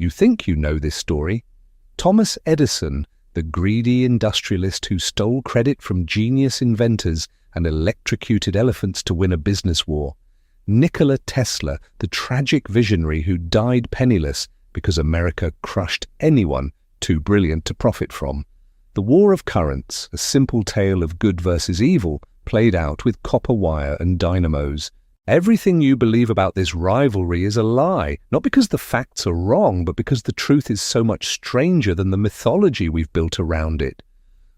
You think you know this story. Thomas Edison, the greedy industrialist who stole credit from genius inventors and electrocuted elephants to win a business war. Nikola Tesla, the tragic visionary who died penniless because America crushed anyone too brilliant to profit from. The War of Currents, a simple tale of good versus evil, played out with copper wire and dynamos. Everything you believe about this rivalry is a lie, not because the facts are wrong, but because the truth is so much stranger than the mythology we've built around it.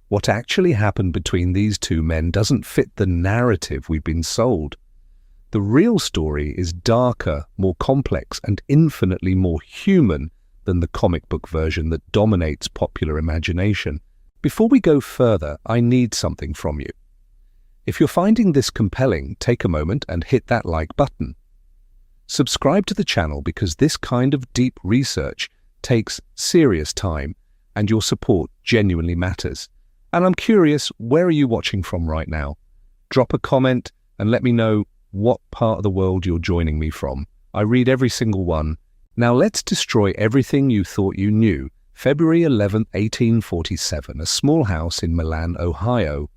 What actually happened between these two men doesn't fit the narrative we've been sold. The real story is darker, more complex, and infinitely more human than the comic book version that dominates popular imagination. Before we go further, I need something from you. If you're finding this compelling, take a moment and hit that like button. Subscribe to the channel because this kind of deep research takes serious time and your support genuinely matters. And I'm curious, where are you watching from right now? Drop a comment and let me know what part of the world you're joining me from. I read every single one. Now let's destroy everything you thought you knew. February 11, 1847, a small house in Milan, Ohio.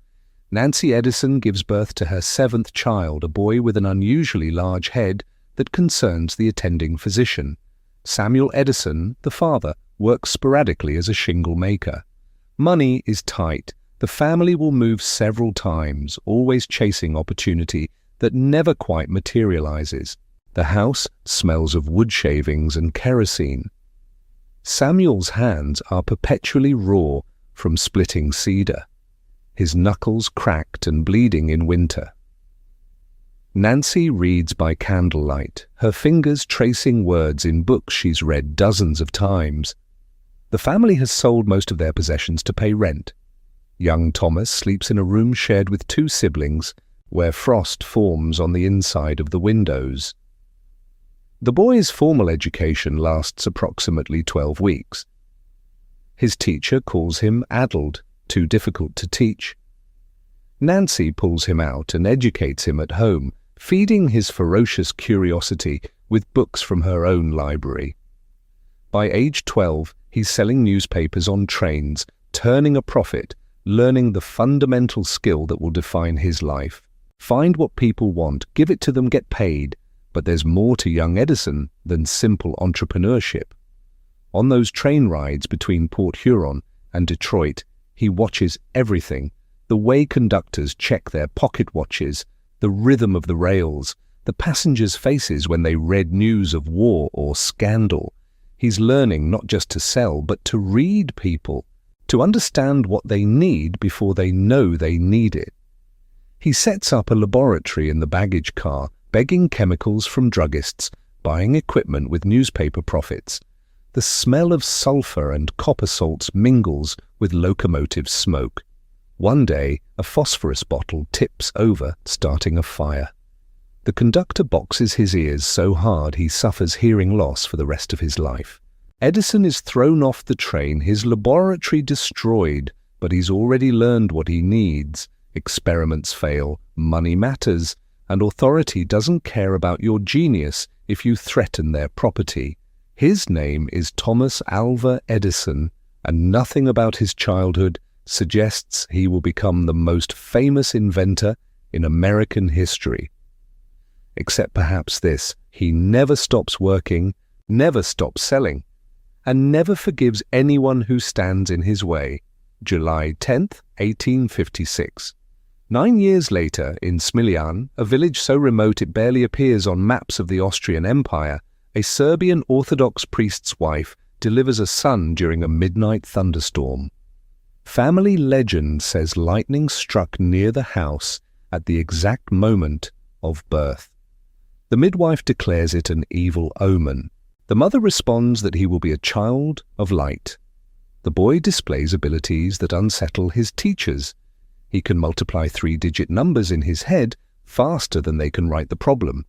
Nancy Edison gives birth to her seventh child, a boy with an unusually large head that concerns the attending physician. Samuel Edison, the father, works sporadically as a shingle maker. Money is tight. The family will move several times, always chasing opportunity that never quite materializes. The house smells of wood shavings and kerosene. Samuel's hands are perpetually raw from splitting cedar, his knuckles cracked and bleeding in winter. Nancy reads by candlelight, her fingers tracing words in books she's read dozens of times. The family has sold most of their possessions to pay rent. Young Thomas sleeps in a room shared with two siblings, where frost forms on the inside of the windows. The boy's formal education lasts approximately 12 weeks. His teacher calls him addled, too difficult to teach. Nancy pulls him out and educates him at home, feeding his ferocious curiosity with books from her own library. By age 12, he's selling newspapers on trains, turning a profit, learning the fundamental skill that will define his life. Find what people want, give it to them, get paid. But there's more to young Edison than simple entrepreneurship. On those train rides between Port Huron and Detroit, he watches everything: the way conductors check their pocket watches, the rhythm of the rails, the passengers' faces when they read news of war or scandal. He's learning not just to sell, but to read people, to understand what they need before they know they need it. He sets up a laboratory in the baggage car, begging chemicals from druggists, buying equipment with newspaper profits. The smell of sulfur and copper salts mingles with locomotive smoke. One day, a phosphorus bottle tips over, starting a fire. The conductor boxes his ears so hard he suffers hearing loss for the rest of his life. Edison is thrown off the train, his laboratory destroyed, but he's already learned what he needs. Experiments fail, money matters, and authority doesn't care about your genius if you threaten their property. His name is Thomas Alva Edison, and nothing about his childhood suggests he will become the most famous inventor in American history. Except perhaps this: he never stops working, never stops selling, and never forgives anyone who stands in his way. July 10th, 1856. 9 years later, in Smiljan, a village so remote it barely appears on maps of the Austrian Empire, a Serbian Orthodox priest's wife delivers a son during a midnight thunderstorm. Family legend says lightning struck near the house at the exact moment of birth. The midwife declares it an evil omen. The mother responds that he will be a child of light. The boy displays abilities that unsettle his teachers. He can multiply 3-digit numbers in his head faster than they can write the problem.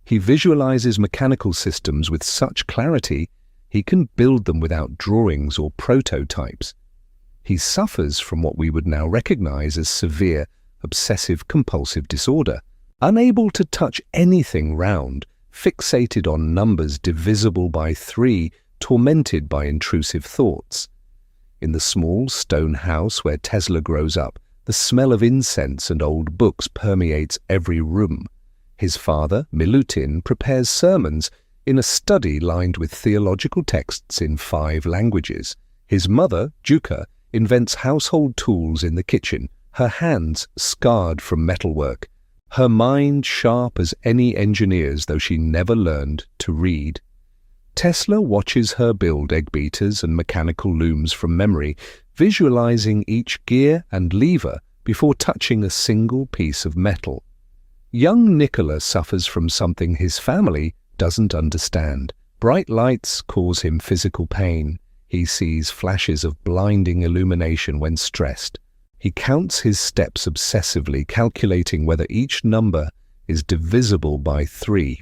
He visualizes mechanical systems with such clarity, he can build them without drawings or prototypes. He suffers from what we would now recognize as severe obsessive-compulsive disorder, unable to touch anything round, fixated on numbers divisible by 3 tormented by intrusive thoughts. In the small stone house where Tesla grows up, the smell of incense and old books permeates every room. His father, Milutin, prepares sermons in a study lined with theological texts in 5 languages. His mother, Juka, invents household tools in the kitchen, her hands scarred from metalwork, her mind sharp as any engineer's, though she never learned to read. Tesla watches her build egg beaters and mechanical looms from memory, visualizing each gear and lever before touching a single piece of metal. Young Nikola suffers from something his family doesn't understand. Bright lights cause him physical pain. He sees flashes of blinding illumination when stressed. He counts his steps obsessively, calculating whether each number is divisible by 3.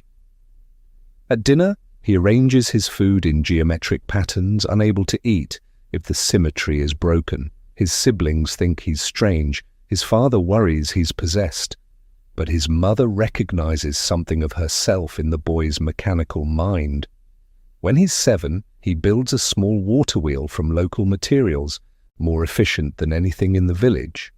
At dinner, he arranges his food in geometric patterns, unable to eat if the symmetry is broken. His siblings think he's strange. His father worries he's possessed. But his mother recognizes something of herself in the boy's mechanical mind. When he's 7, he builds a small water wheel from local materials, more efficient than anything in the village.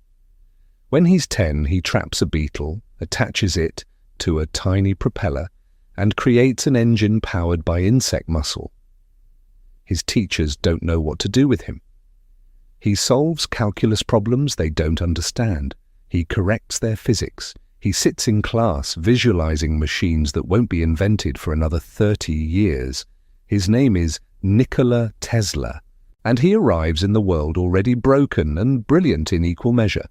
When he's 10, he traps a beetle, attaches it to a tiny propeller, and creates an engine powered by insect muscle. His teachers don't know what to do with him. He solves calculus problems they don't understand. He corrects their physics. He sits in class visualizing machines that won't be invented for another 30 years. His name is Nikola Tesla, and he arrives in the world already broken and brilliant in equal measure.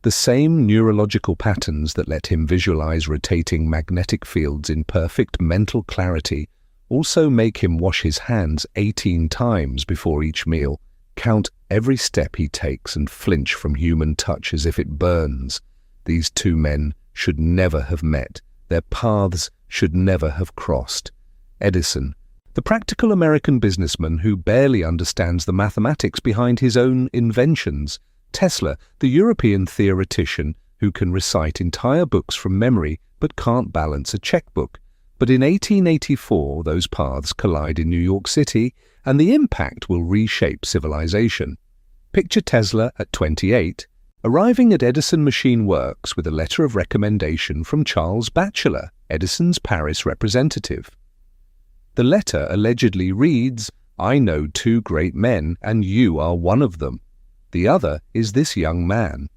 The same neurological patterns that let him visualize rotating magnetic fields in perfect mental clarity also make him wash his hands 18 times before each meal, count every step he takes and flinch from human touch as if it burns. These 2 men should never have met. Their paths should never have crossed. Edison, the practical American businessman who barely understands the mathematics behind his own inventions. Tesla, the European theoretician who can recite entire books from memory but can't balance a checkbook. But in 1884, those paths collide in New York City, and the impact will reshape civilization. Picture Tesla at 28, arriving at Edison Machine Works with a letter of recommendation from Charles Batchelor, Edison's Paris representative. The letter allegedly reads, "I know 2 great men, and you are one of them. The other is this young man."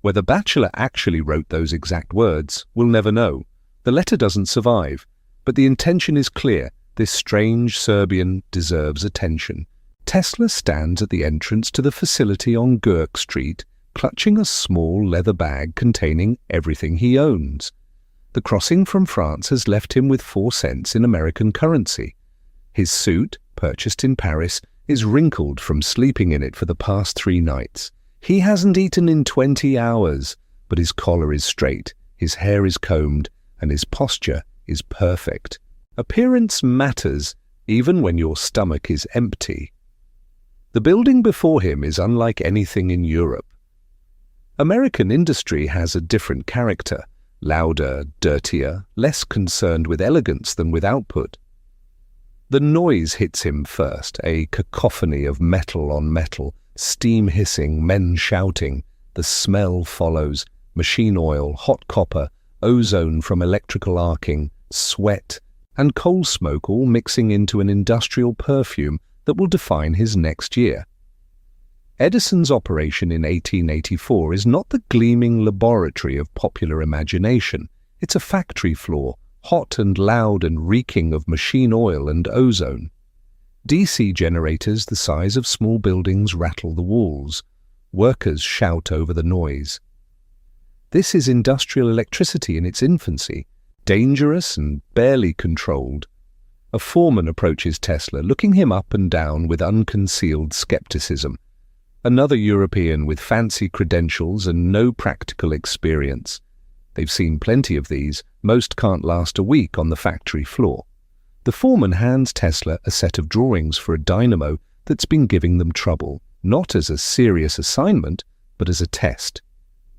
Whether Batchelor actually wrote those exact words, we'll never know. The letter doesn't survive, but the intention is clear. This strange Serbian deserves attention. Tesla stands at the entrance to the facility on Gurk Street, clutching a small leather bag containing everything he owns. The crossing from France has left him with 4 cents in American currency. His suit, purchased in Paris, is wrinkled from sleeping in it for the past 3 nights. He hasn't eaten in 20 hours, but his collar is straight, his hair is combed, and his posture is perfect. Appearance matters even when your stomach is empty. The building before him is unlike anything in Europe. American industry has a different character, louder, dirtier, less concerned with elegance than with output. The noise hits him first, a cacophony of metal on metal, steam hissing, men shouting. The smell follows, machine oil, hot copper, ozone from electrical arcing, sweat, and coal smoke all mixing into an industrial perfume that will define his next year. Edison's operation in 1884 is not the gleaming laboratory of popular imagination. It's a factory floor, hot and loud and reeking of machine oil and ozone. DC generators the size of small buildings rattle the walls. Workers shout over the noise. This is industrial electricity in its infancy, dangerous and barely controlled. A foreman approaches Tesla, looking him up and down with unconcealed skepticism. Another European with fancy credentials and no practical experience. They've seen plenty of these. Most can't last a week on the factory floor. The foreman hands Tesla a set of drawings for a dynamo that's been giving them trouble, not as a serious assignment, but as a test.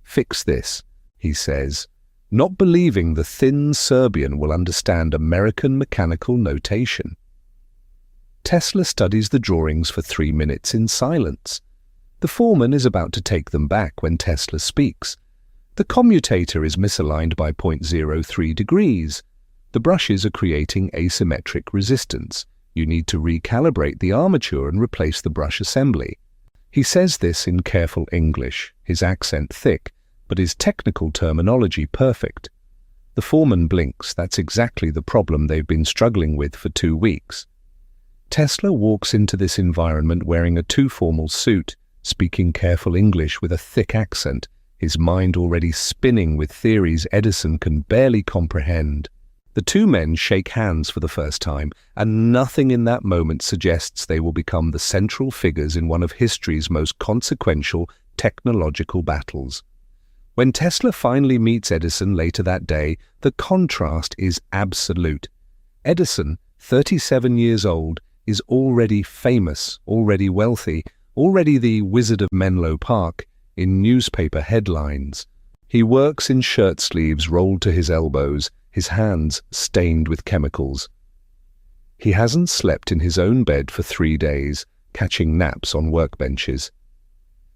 "Fix this," he says, not believing the thin Serbian will understand American mechanical notation. Tesla studies the drawings for 3 minutes in silence. The foreman is about to take them back when Tesla speaks. The commutator is misaligned by 0.03 degrees. The brushes are creating asymmetric resistance. You need to recalibrate the armature and replace the brush assembly. He says this in careful English, his accent thick, but his technical terminology perfect. The foreman blinks. That's exactly the problem they've been struggling with for 2 weeks. Tesla walks into this environment wearing a too formal suit, speaking careful English with a thick accent, his mind already spinning with theories Edison can barely comprehend. The two men shake hands for the first time, and nothing in that moment suggests they will become the central figures in one of history's most consequential technological battles. When Tesla finally meets Edison later that day, the contrast is absolute. Edison, 37 years old, is already famous, already wealthy, already the Wizard of Menlo Park in newspaper headlines. He works in shirt sleeves rolled to his elbows, his hands stained with chemicals. He hasn't slept in his own bed for 3 days, catching naps on workbenches.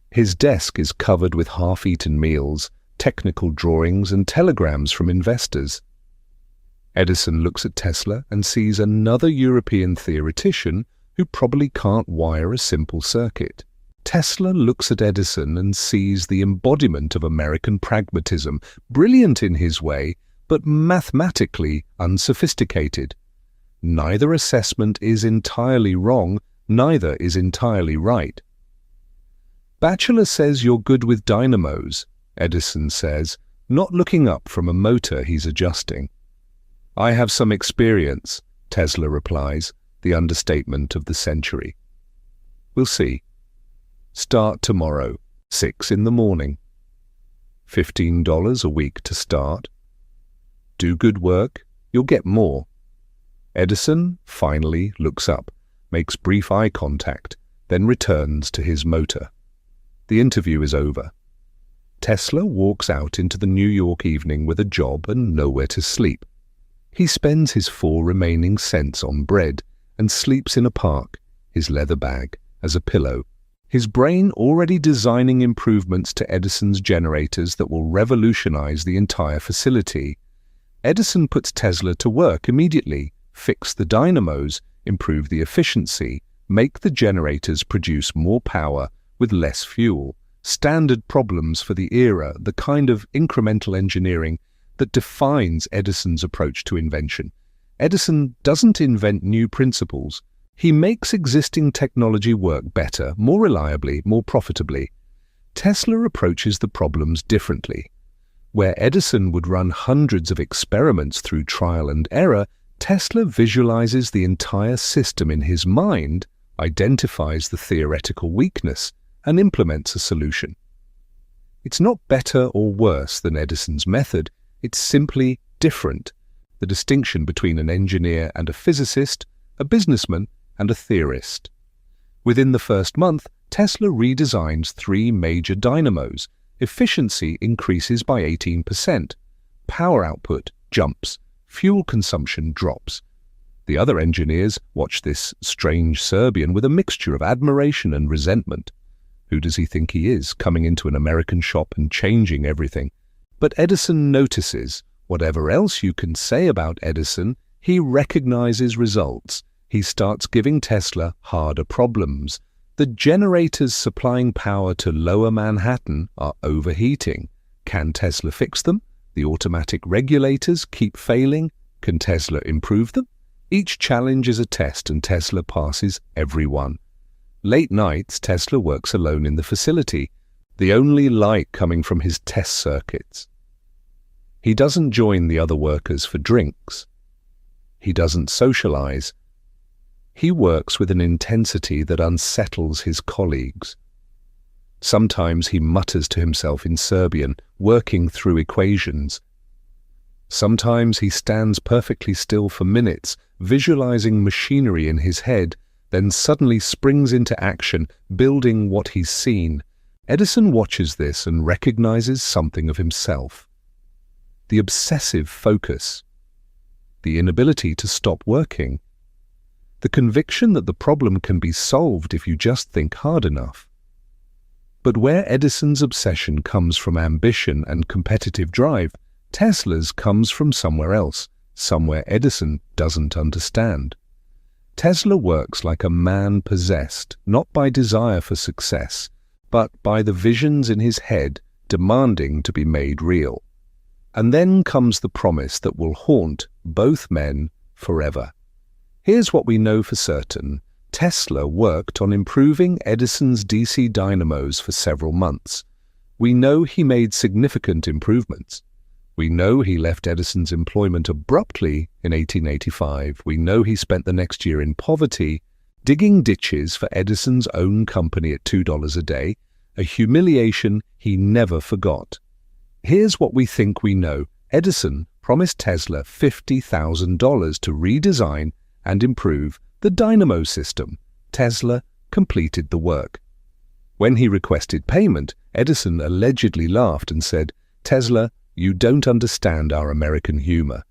His desk is covered with half-eaten meals, technical drawings and telegrams from investors. Edison looks at Tesla and sees another European theoretician who probably can't wire a simple circuit. Tesla looks at Edison and sees the embodiment of American pragmatism, brilliant in his way, but mathematically unsophisticated. Neither assessment is entirely wrong, neither is entirely right. Bachelor says you're good with dynamos, Edison says, not looking up from a motor he's adjusting. I have some experience, Tesla replies, the understatement of the century. We'll see. Start tomorrow, 6 in the morning. $15 a week to start. Do good work, you'll get more. Edison finally looks up, makes brief eye contact, then returns to his motor. The interview is over. Tesla walks out into the New York evening with a job and nowhere to sleep. He spends his 4 remaining cents on bread and sleeps in a park, his leather bag, as a pillow. His brain already designing improvements to Edison's generators that will revolutionize the entire facility. Edison puts Tesla to work immediately, fix the dynamos, improve the efficiency, make the generators produce more power with less fuel. Standard problems for the era, the kind of incremental engineering that defines Edison's approach to invention. Edison doesn't invent new principles. He makes existing technology work better, more reliably, more profitably. Tesla approaches the problems differently. Where Edison would run hundreds of experiments through trial and error, Tesla visualizes the entire system in his mind, identifies the theoretical weakness, and implements a solution. It's not better or worse than Edison's method, it's simply different. The distinction between an engineer and a physicist, a businessman and a theorist. Within the first month, Tesla redesigns 3 major dynamos. Efficiency increases by 18%. Power output jumps. Fuel consumption drops. The other engineers watch this strange Serbian with a mixture of admiration and resentment. Who does he think he is, coming into an American shop and changing everything? But Edison notices. Whatever else you can say about Edison, he recognizes results. He starts giving Tesla harder problems. The generators supplying power to Lower Manhattan are overheating. Can Tesla fix them? The automatic regulators keep failing. Can Tesla improve them? Each challenge is a test and Tesla passes every one. Late nights, Tesla works alone in the facility, the only light coming from his test circuits. He doesn't join the other workers for drinks. He doesn't socialize. He works with an intensity that unsettles his colleagues. Sometimes he mutters to himself in Serbian, working through equations. Sometimes he stands perfectly still for minutes, visualizing machinery in his head, then suddenly springs into action, building what he's seen. Edison watches this and recognizes something of himself. The obsessive focus. The inability to stop working. the conviction that the problem can be solved if you just think hard enough. But where Edison's obsession comes from ambition and competitive drive, Tesla's comes from somewhere else, somewhere Edison doesn't understand. Tesla works like a man possessed, not by desire for success, but by the visions in his head demanding to be made real. And then comes the promise that will haunt both men forever. Here's what we know for certain. Tesla worked on improving Edison's DC dynamos for several months. We know he made significant improvements. We know he left Edison's employment abruptly in 1885. We know he spent the next year in poverty, digging ditches for Edison's own company at $2 a day, a humiliation he never forgot. Here's what we think we know. Edison promised Tesla $50,000 to redesign and improve the dynamo system. Tesla completed the work. When he requested payment, Edison allegedly laughed and said, "Tesla, you don't understand our American humor."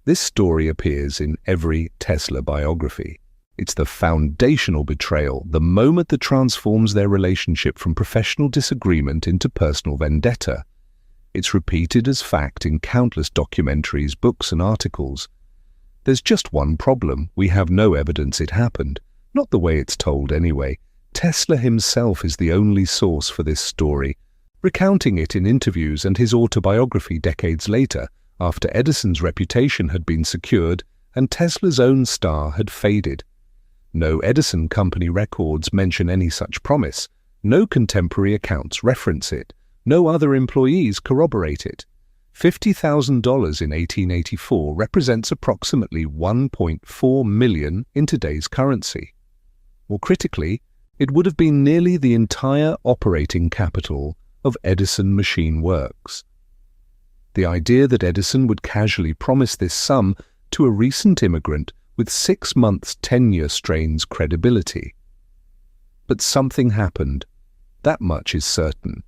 This story appears in every Tesla biography. It's the foundational betrayal, the moment that transforms their relationship from professional disagreement into personal vendetta. It's repeated as fact in countless documentaries, books, and articles. There's just one problem. We have no evidence it happened. Not the way it's told anyway. Tesla himself is the only source for this story, recounting it in interviews and his autobiography decades later, after Edison's reputation had been secured and Tesla's own star had faded. No Edison company records mention any such promise. No contemporary accounts reference it. No other employees corroborate it. $50,000 in 1884 represents approximately 1.4 million in today's currency. More critically, it would have been nearly the entire operating capital of Edison Machine Works. The idea that Edison would casually promise this sum to a recent immigrant with 6 months' tenure strains credibility. But something happened. That much is certain.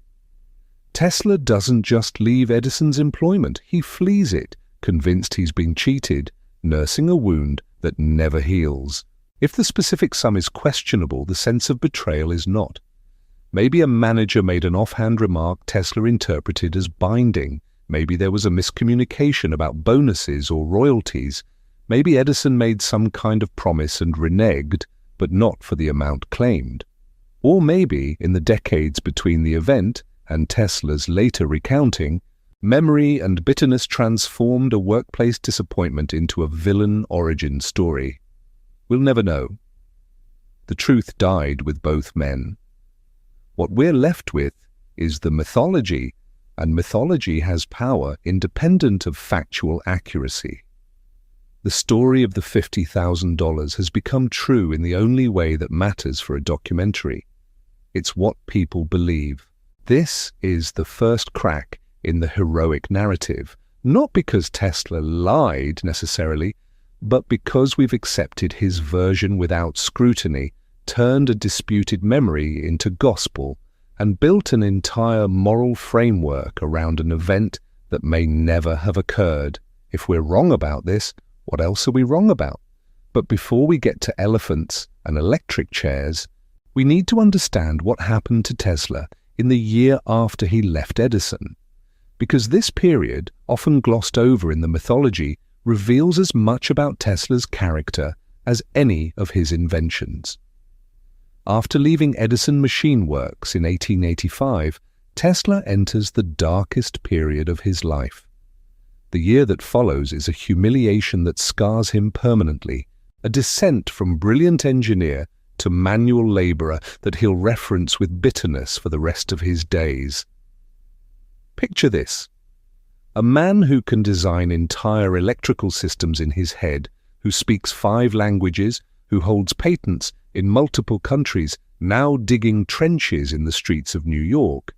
Tesla doesn't just leave Edison's employment, he flees it, convinced he's been cheated, nursing a wound that never heals. If the specific sum is questionable, the sense of betrayal is not. Maybe a manager made an offhand remark Tesla interpreted as binding. Maybe there was a miscommunication about bonuses or royalties. Maybe Edison made some kind of promise and reneged, but not for the amount claimed. Or maybe, in the decades between the event and Tesla's later recounting, memory and bitterness transformed a workplace disappointment into a villain origin story. We'll never know. The truth died with both men. What we're left with is the mythology, and mythology has power independent of factual accuracy. The story of the $50,000 has become true in the only way that matters for a documentary. It's what people believe. This is the first crack in the heroic narrative, not because Tesla lied necessarily, but because we've accepted his version without scrutiny, turned a disputed memory into gospel, and built an entire moral framework around an event that may never have occurred. If we're wrong about this, what else are we wrong about? But before we get to elephants and electric chairs, we need to understand what happened to Tesla in the year after he left Edison. Because this period, often glossed over in the mythology, reveals as much about Tesla's character as any of his inventions. After leaving Edison Machine Works in 1885, Tesla enters the darkest period of his life. The year that follows is a humiliation that scars him permanently, a descent from brilliant engineer to manual laborer that he'll reference with bitterness for the rest of his days. Picture this. A man who can design entire electrical systems in his head, who speaks 5 languages, who holds patents in multiple countries, now digging trenches in the streets of New York.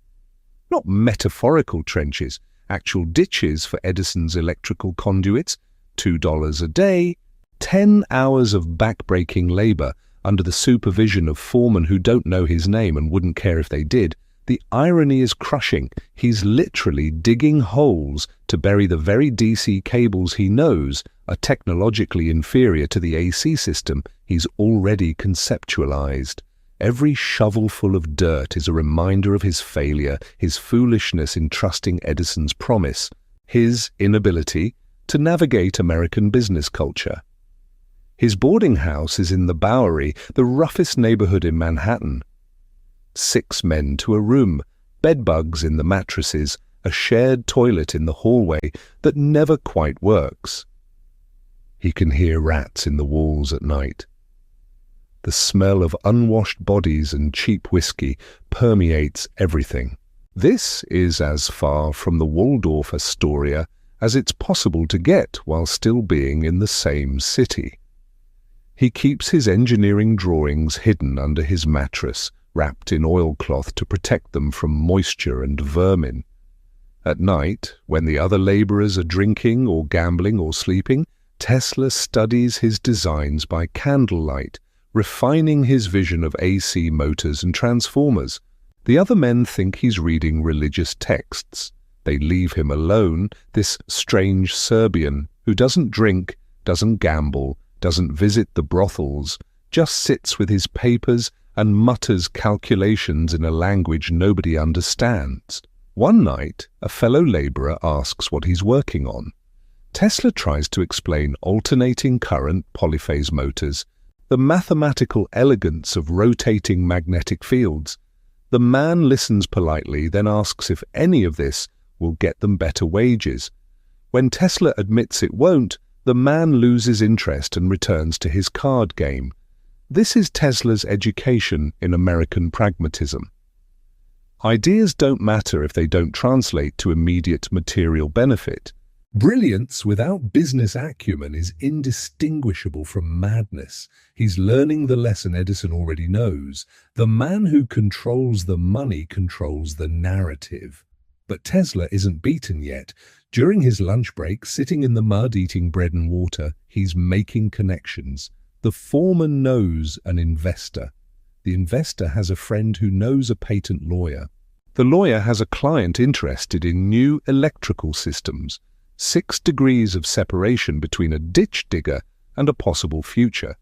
Not metaphorical trenches, actual ditches for Edison's electrical conduits, $2 a day, 10 hours of back-breaking labor under the supervision of foremen who don't know his name and wouldn't care if they did, The irony is crushing. He's literally digging holes to bury the very DC cables he knows are technologically inferior to the AC system he's already conceptualized. Every shovelful of dirt is a reminder of his failure, his foolishness in trusting Edison's promise, his inability to navigate American business culture. His boarding house is in the Bowery, the roughest neighborhood in Manhattan. 6 men to a room, bedbugs in the mattresses, a shared toilet in the hallway that never quite works. He can hear rats in the walls at night. The smell of unwashed bodies and cheap whiskey permeates everything. This is as far from the Waldorf Astoria as it's possible to get while still being in the same city. He keeps his engineering drawings hidden under his mattress, wrapped in oilcloth to protect them from moisture and vermin. At night, when the other laborers are drinking or gambling or sleeping, Tesla studies his designs by candlelight, refining his vision of AC motors and transformers. The other men think he's reading religious texts. They leave him alone, this strange Serbian who doesn't drink, doesn't gamble, doesn't visit the brothels, just sits with his papers and mutters calculations in a language nobody understands. One night, a fellow laborer asks what he's working on. Tesla tries to explain alternating current polyphase motors, the mathematical elegance of rotating magnetic fields. The man listens politely, then asks if any of this will get them better wages. When Tesla admits it won't, the man loses interest and returns to his card game. This is Tesla's education in American pragmatism. Ideas don't matter if they don't translate to immediate material benefit. Brilliance without business acumen is indistinguishable from madness. He's learning the lesson Edison already knows. The man who controls the money controls the narrative. But Tesla isn't beaten yet. During his lunch break, sitting in the mud eating bread and water, he's making connections. The foreman knows an investor. The investor has a friend who knows a patent lawyer. The lawyer has a client interested in new electrical systems. 6 degrees of separation between a ditch digger and a possible future.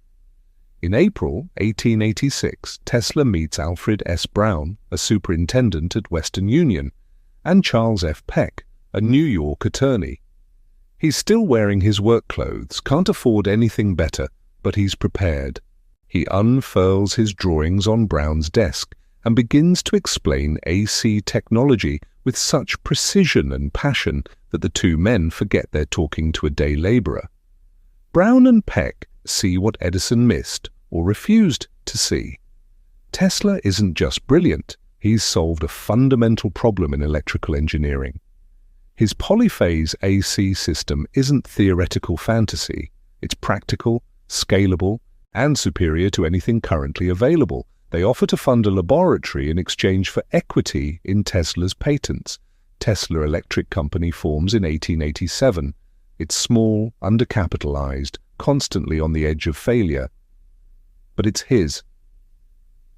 In April 1886, Tesla meets Alfred S. Brown, a superintendent at Western Union, and Charles F. Peck, a New York attorney. He's still wearing his work clothes, can't afford anything better, but he's prepared. He unfurls his drawings on Brown's desk and begins to explain AC technology with such precision and passion that the 2 men forget they're talking to a day laborer. Brown and Peck see what Edison missed or refused to see. Tesla isn't just brilliant, he's solved a fundamental problem in electrical engineering. His polyphase AC system isn't theoretical fantasy. It's practical, scalable, and superior to anything currently available. They offer to fund a laboratory in exchange for equity in Tesla's patents. Tesla Electric Company forms in 1887. It's small, undercapitalized, constantly on the edge of failure. But it's his.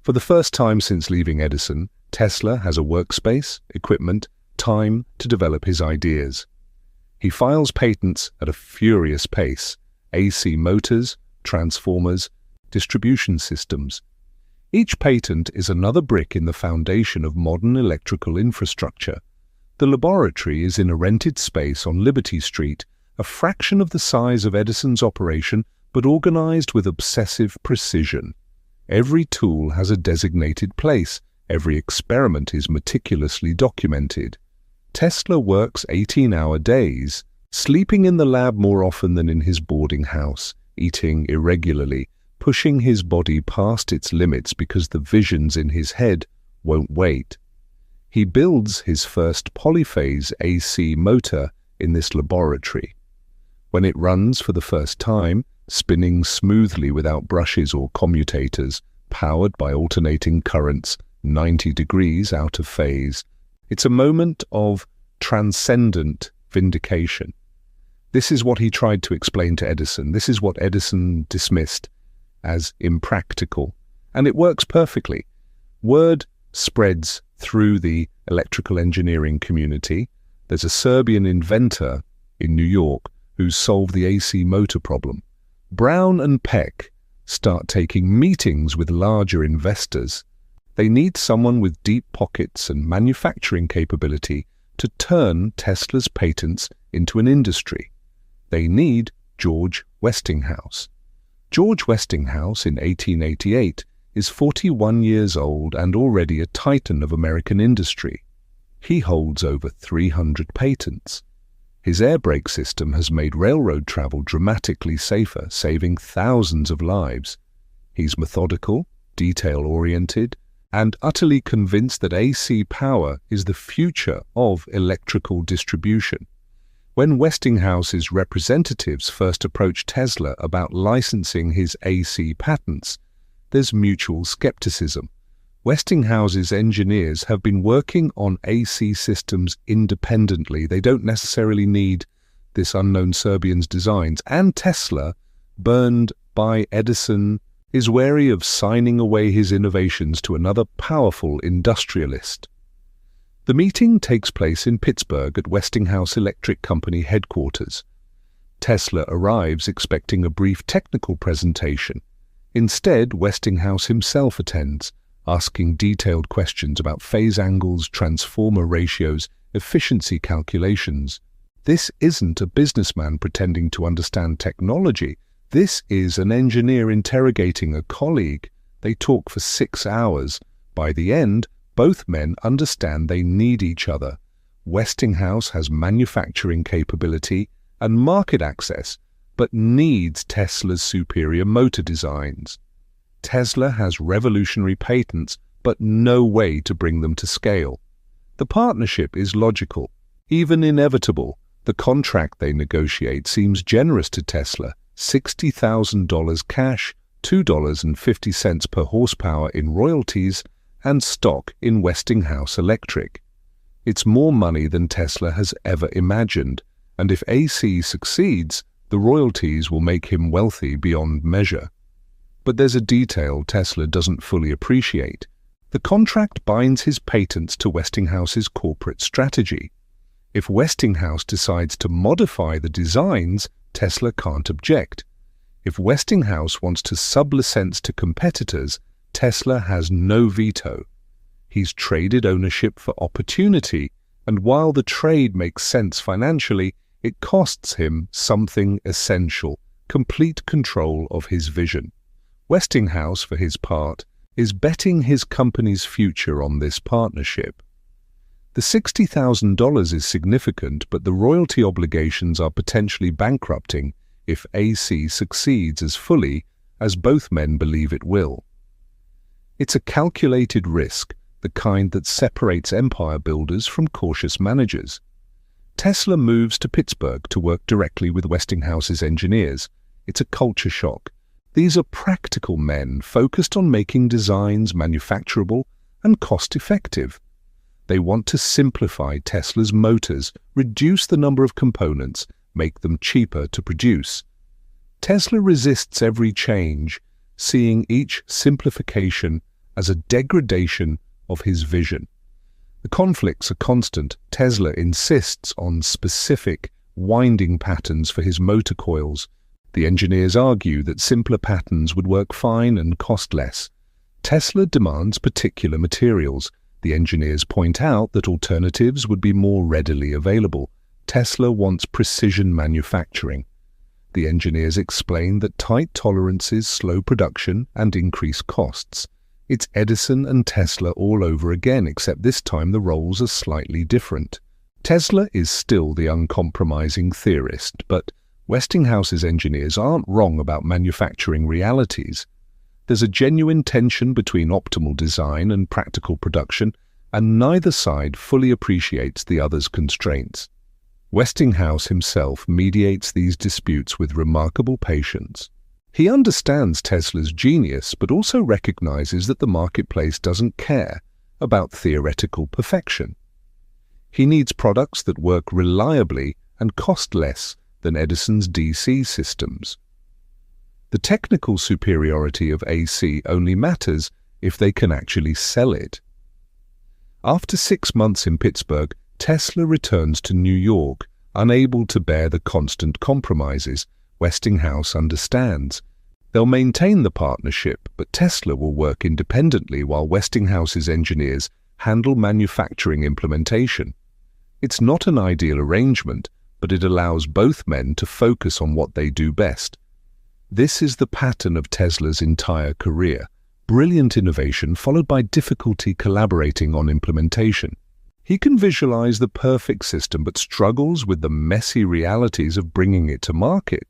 For the first time since leaving Edison, Tesla has a workspace, equipment, time to develop his ideas. He files patents at a furious pace: AC motors, transformers, distribution systems. Each patent is another brick in the foundation of modern electrical infrastructure. The laboratory is in a rented space on Liberty Street, a fraction of the size of Edison's operation, but organized with obsessive precision. Every tool has a designated place. Every experiment is meticulously documented. Tesla works 18-hour days, sleeping in the lab more often than in his boarding house, eating irregularly, pushing his body past its limits because the visions in his head won't wait. He builds his first polyphase AC motor in this laboratory. When it runs for the first time, spinning smoothly without brushes or commutators, powered by alternating currents, 90 degrees out of phase, it's a moment of transcendent vindication. This is what he tried to explain to Edison. This is what Edison dismissed as impractical. And it works perfectly. Word spreads through the electrical engineering community. There's a Serbian inventor in New York who's solved the AC motor problem. Brown and Peck start taking meetings with larger investors. They need someone with deep pockets and manufacturing capability to turn Tesla's patents into an industry. They need George Westinghouse. George Westinghouse, in 1888, is 41 years old and already a titan of American industry. He holds over 300 patents. His air brake system has made railroad travel dramatically safer, saving thousands of lives. He's methodical, detail-oriented, and utterly convinced that AC power is the future of electrical distribution. When Westinghouse's representatives first approached Tesla about licensing his AC patents, there's mutual skepticism. Westinghouse's engineers have been working on AC systems independently. They don't necessarily need this unknown Serbian's designs. And Tesla, burned by Edison, is wary of signing away his innovations to another powerful industrialist. The meeting takes place in Pittsburgh at Westinghouse Electric Company headquarters. Tesla arrives expecting a brief technical presentation. Instead, Westinghouse himself attends, asking detailed questions about phase angles, transformer ratios, efficiency calculations. This isn't a businessman pretending to understand technology. This is an engineer interrogating a colleague. They talk for 6 hours. By the end, both men understand they need each other. Westinghouse has manufacturing capability and market access, but needs Tesla's superior motor designs. Tesla has revolutionary patents, but no way to bring them to scale. The partnership is logical, even inevitable. The contract they negotiate seems generous to Tesla: $60,000 cash, $2.50 per horsepower in royalties, and stock in Westinghouse Electric. It's more money than Tesla has ever imagined, and if AC succeeds, the royalties will make him wealthy beyond measure. But there's a detail Tesla doesn't fully appreciate. The contract binds his patents to Westinghouse's corporate strategy. If Westinghouse decides to modify the designs, Tesla can't object. If Westinghouse wants to sublicense to competitors, Tesla has no veto. He's traded ownership for opportunity, and while the trade makes sense financially, it costs him something essential: complete control of his vision. Westinghouse, for his part, is betting his company's future on this partnership. The $60,000 is significant, but the royalty obligations are potentially bankrupting if AC succeeds as fully as both men believe it will. It's a calculated risk, the kind that separates empire builders from cautious managers. Tesla moves to Pittsburgh to work directly with Westinghouse's engineers. It's a culture shock. These are practical men focused on making designs manufacturable and cost-effective. They want to simplify Tesla's motors, reduce the number of components, make them cheaper to produce. Tesla resists every change, seeing each simplification as a degradation of his vision. The conflicts are constant. Tesla insists on specific winding patterns for his motor coils. The engineers argue that simpler patterns would work fine and cost less. Tesla demands particular materials. The engineers point out that alternatives would be more readily available. Tesla wants precision manufacturing. The engineers explain that tight tolerances slow production and increase costs. It's Edison and Tesla all over again, except this time the roles are slightly different. Tesla is still the uncompromising theorist, but Westinghouse's engineers aren't wrong about manufacturing realities. There's a genuine tension between optimal design and practical production, and neither side fully appreciates the other's constraints. Westinghouse himself mediates these disputes with remarkable patience. He understands Tesla's genius, but also recognizes that the marketplace doesn't care about theoretical perfection. He needs products that work reliably and cost less than Edison's DC systems. The technical superiority of AC only matters if they can actually sell it. After 6 months in Pittsburgh, Tesla returns to New York, unable to bear the constant compromises. Westinghouse understands. They'll maintain the partnership, but Tesla will work independently while Westinghouse's engineers handle manufacturing implementation. It's not an ideal arrangement, but it allows both men to focus on what they do best. This is the pattern of Tesla's entire career: brilliant innovation followed by difficulty collaborating on implementation. He can visualize the perfect system but struggles with the messy realities of bringing it to market.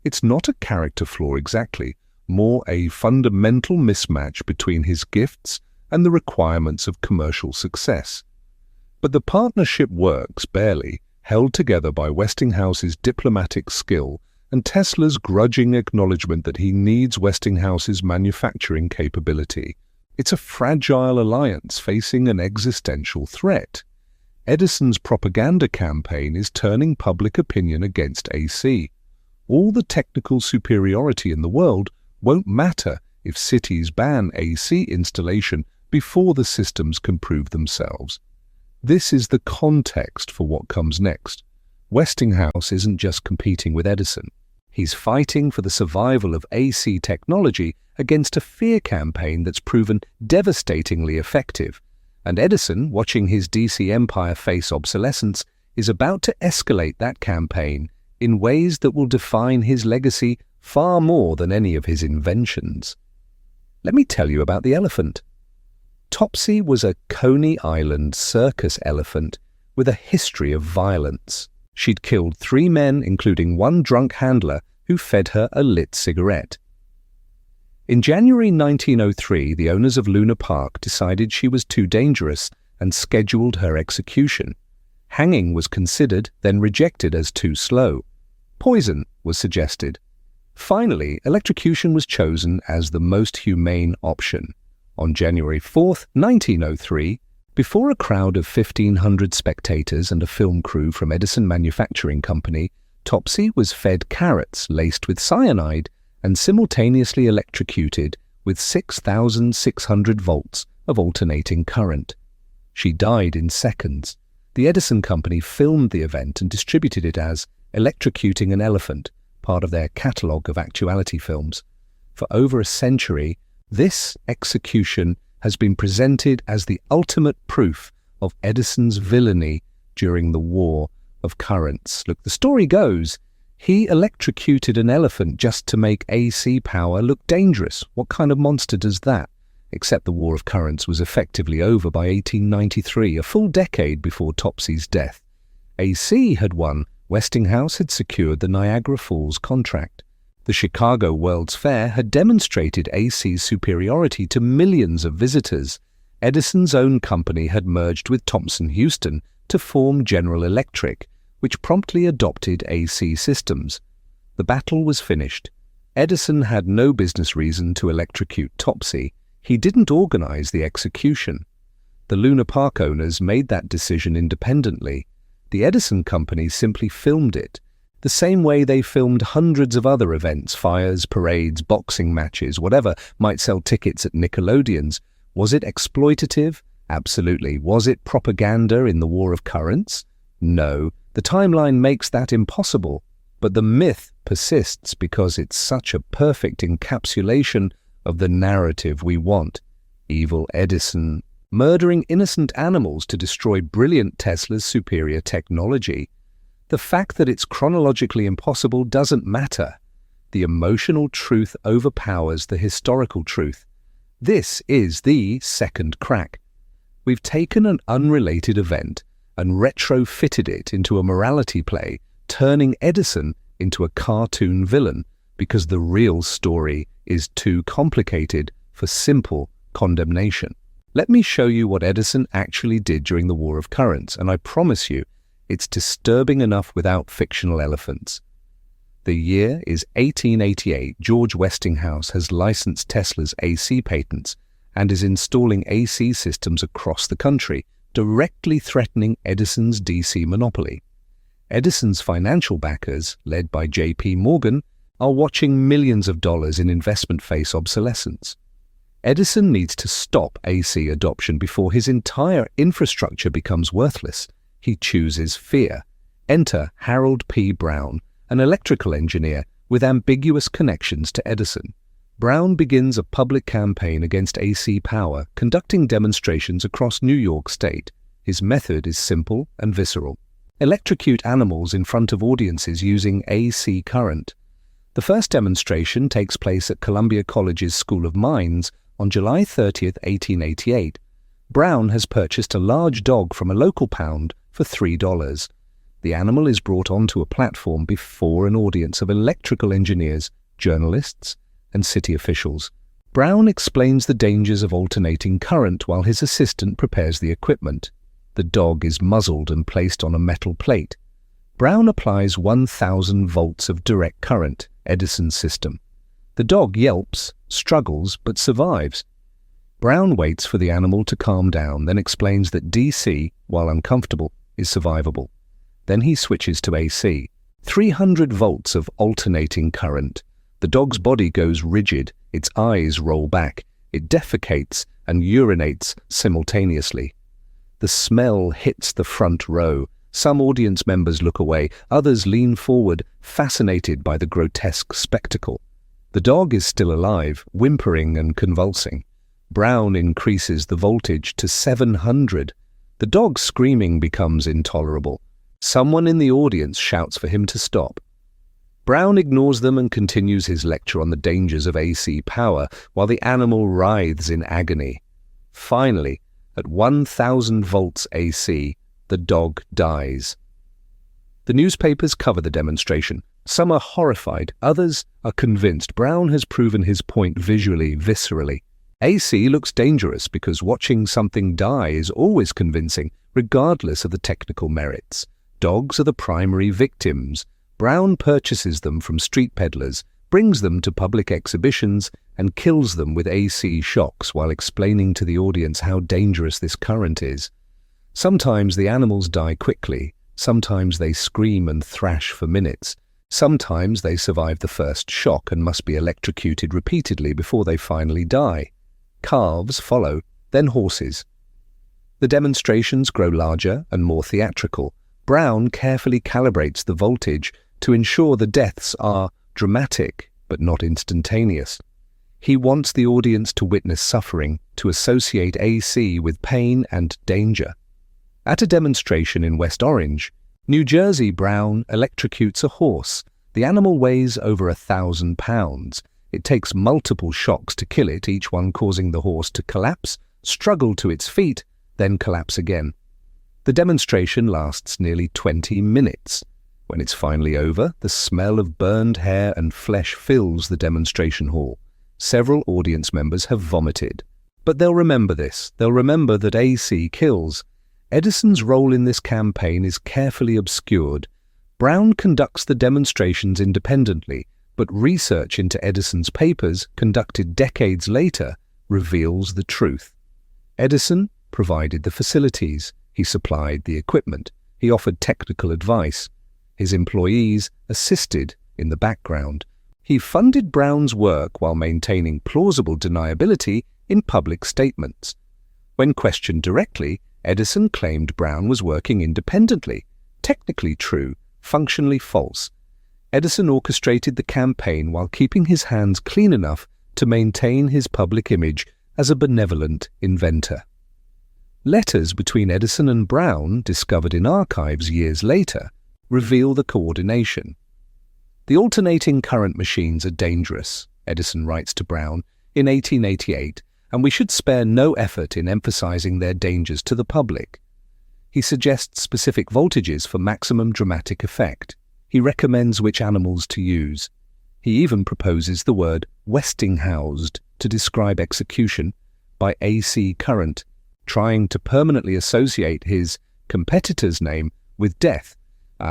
It's not a character flaw exactly, more a fundamental mismatch between his gifts and the requirements of commercial success. But the partnership works barely, held together by Westinghouse's diplomatic skill and Tesla's grudging acknowledgement that he needs Westinghouse's manufacturing capability. It's a fragile alliance facing an existential threat. Edison's propaganda campaign is turning public opinion against AC. All the technical superiority in the world won't matter if cities ban AC installation before the systems can prove themselves. This is the context for what comes next. Westinghouse isn't just competing with Edison. He's fighting for the survival of AC technology against a fear campaign that's proven devastatingly effective. And Edison, watching his DC empire face obsolescence, is about to escalate that campaign in ways that will define his legacy far more than any of his inventions. Let me tell you about the elephant. Topsy was a Coney Island circus elephant with a history of violence. She'd killed 3 men, including one drunk handler who fed her a lit cigarette. In January 1903, the owners of Luna Park decided she was too dangerous and scheduled her execution. Hanging was considered, then rejected as too slow. Poison was suggested. Finally, electrocution was chosen as the most humane option. On January 4, 1903, before a crowd of 1,500 spectators and a film crew from Edison Manufacturing Company, Topsy was fed carrots laced with cyanide and simultaneously electrocuted with 6,600 volts of alternating current. She died in seconds. The Edison Company filmed the event and distributed it as Electrocuting an Elephant, part of their catalogue of actuality films. For over a century, this execution has been presented as the ultimate proof of Edison's villainy during the War of Currents. Look, the story goes, he electrocuted an elephant just to make AC power look dangerous. What kind of monster does that? Except the War of Currents was effectively over by 1893, a full decade before Topsy's death. AC had won. Westinghouse had secured the Niagara Falls contract. The Chicago World's Fair had demonstrated AC's superiority to millions of visitors. Edison's own company had merged with Thomson-Houston to form General Electric, which promptly adopted AC systems. The battle was finished. Edison had no business reason to electrocute Topsy. He didn't organize the execution. The Luna Park owners made that decision independently. The Edison Company simply filmed it, the same way they filmed hundreds of other events, fires, parades, boxing matches, whatever might sell tickets at Nickelodeon's. Was it exploitative? Absolutely. Was it propaganda in the War of Currents? No. The timeline makes that impossible. But the myth persists because it's such a perfect encapsulation of the narrative we want. Evil Edison, murdering innocent animals to destroy brilliant Tesla's superior technology. The fact that it's chronologically impossible doesn't matter. The emotional truth overpowers the historical truth. This is the second crack. We've taken an unrelated event and retrofitted it into a morality play, turning Edison into a cartoon villain because the real story is too complicated for simple condemnation. Let me show you what Edison actually did during the War of Currents, and I promise you, it's disturbing enough without fictional elephants. The year is 1888. George Westinghouse has licensed Tesla's AC patents and is installing AC systems across the country, directly threatening Edison's DC monopoly. Edison's financial backers, led by J.P. Morgan, are watching millions of dollars in investment face obsolescence. Edison needs to stop AC adoption before his entire infrastructure becomes worthless. He chooses fear. Enter Harold P. Brown, an electrical engineer with ambiguous connections to Edison. Brown begins a public campaign against AC power, conducting demonstrations across New York State. His method is simple and visceral. Electrocute animals in front of audiences using AC current. The first demonstration takes place at Columbia College's School of Mines on July 30, 1888. Brown has purchased a large dog from a local pound for $3. The animal is brought onto a platform before an audience of electrical engineers, journalists, and city officials. Brown explains the dangers of alternating current while his assistant prepares the equipment. The dog is muzzled and placed on a metal plate. Brown applies 1,000 volts of direct current, Edison's system. The dog yelps, struggles, but survives. Brown waits for the animal to calm down, then explains that DC, while uncomfortable, is survivable. Then he switches to AC. 300 volts of alternating current. The dog's body goes rigid, its eyes roll back, it defecates and urinates simultaneously. The smell hits the front row. Some audience members look away, others lean forward, fascinated by the grotesque spectacle. The dog is still alive, whimpering and convulsing. Brown increases the voltage to 700. The dog's screaming becomes intolerable. Someone in the audience shouts for him to stop. Brown ignores them and continues his lecture on the dangers of AC power while the animal writhes in agony. Finally, at 1,000 volts AC, the dog dies. The newspapers cover the demonstration. Some are horrified, others are convinced Brown has proven his point visually, viscerally. AC looks dangerous because watching something die is always convincing, regardless of the technical merits. Dogs are the primary victims. Brown purchases them from street peddlers, brings them to public exhibitions, and kills them with AC shocks while explaining to the audience how dangerous this current is. Sometimes the animals die quickly, sometimes they scream and thrash for minutes. Sometimes they survive the first shock and must be electrocuted repeatedly before they finally die. Calves follow, then horses. The demonstrations grow larger and more theatrical. Brown carefully calibrates the voltage to ensure the deaths are dramatic but not instantaneous. He wants the audience to witness suffering, to associate AC with pain and danger. At a demonstration in West Orange, New Jersey, Brown electrocutes a horse. The animal weighs over 1,000 pounds. It takes multiple shocks to kill it, each one causing the horse to collapse, struggle to its feet, then collapse again. The demonstration lasts nearly 20 minutes. When it's finally over, the smell of burned hair and flesh fills the demonstration hall. Several audience members have vomited. But they'll remember this. They'll remember that AC kills. Edison's role in this campaign is carefully obscured. Brown conducts the demonstrations independently, but research into Edison's papers, conducted decades later, reveals the truth. Edison provided the facilities. He supplied the equipment. He offered technical advice. His employees assisted in the background. He funded Brown's work while maintaining plausible deniability in public statements. When questioned directly, Edison claimed Brown was working independently. Technically true, functionally false. Edison orchestrated the campaign while keeping his hands clean enough to maintain his public image as a benevolent inventor. Letters between Edison and Brown, discovered in archives years later, reveal the coordination. The alternating current machines are dangerous, Edison writes to Brown in 1888, and we should spare no effort in emphasizing their dangers to the public. He suggests specific voltages for maximum dramatic effect. He recommends which animals to use. He even proposes the word Westinghoused to describe execution by AC current, trying to permanently associate his competitor's name with death.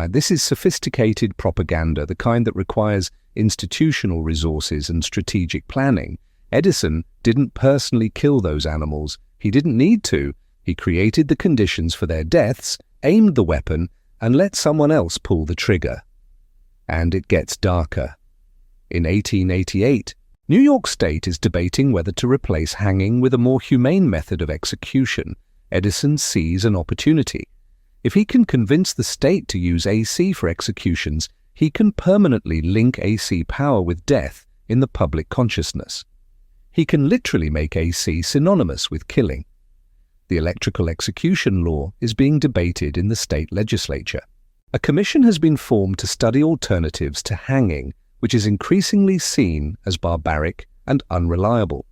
This is sophisticated propaganda, the kind that requires institutional resources and strategic planning. Edison didn't personally kill those animals. He didn't need to. He created the conditions for their deaths, aimed the weapon, and let someone else pull the trigger. And it gets darker. In 1888, New York State is debating whether to replace hanging with a more humane method of execution. Edison sees an opportunity. If he can convince the state to use AC for executions, he can permanently link AC power with death in the public consciousness. He can literally make AC synonymous with killing. The electrical execution law is being debated in the state legislature. A commission has been formed to study alternatives to hanging, which is increasingly seen as barbaric and unreliable.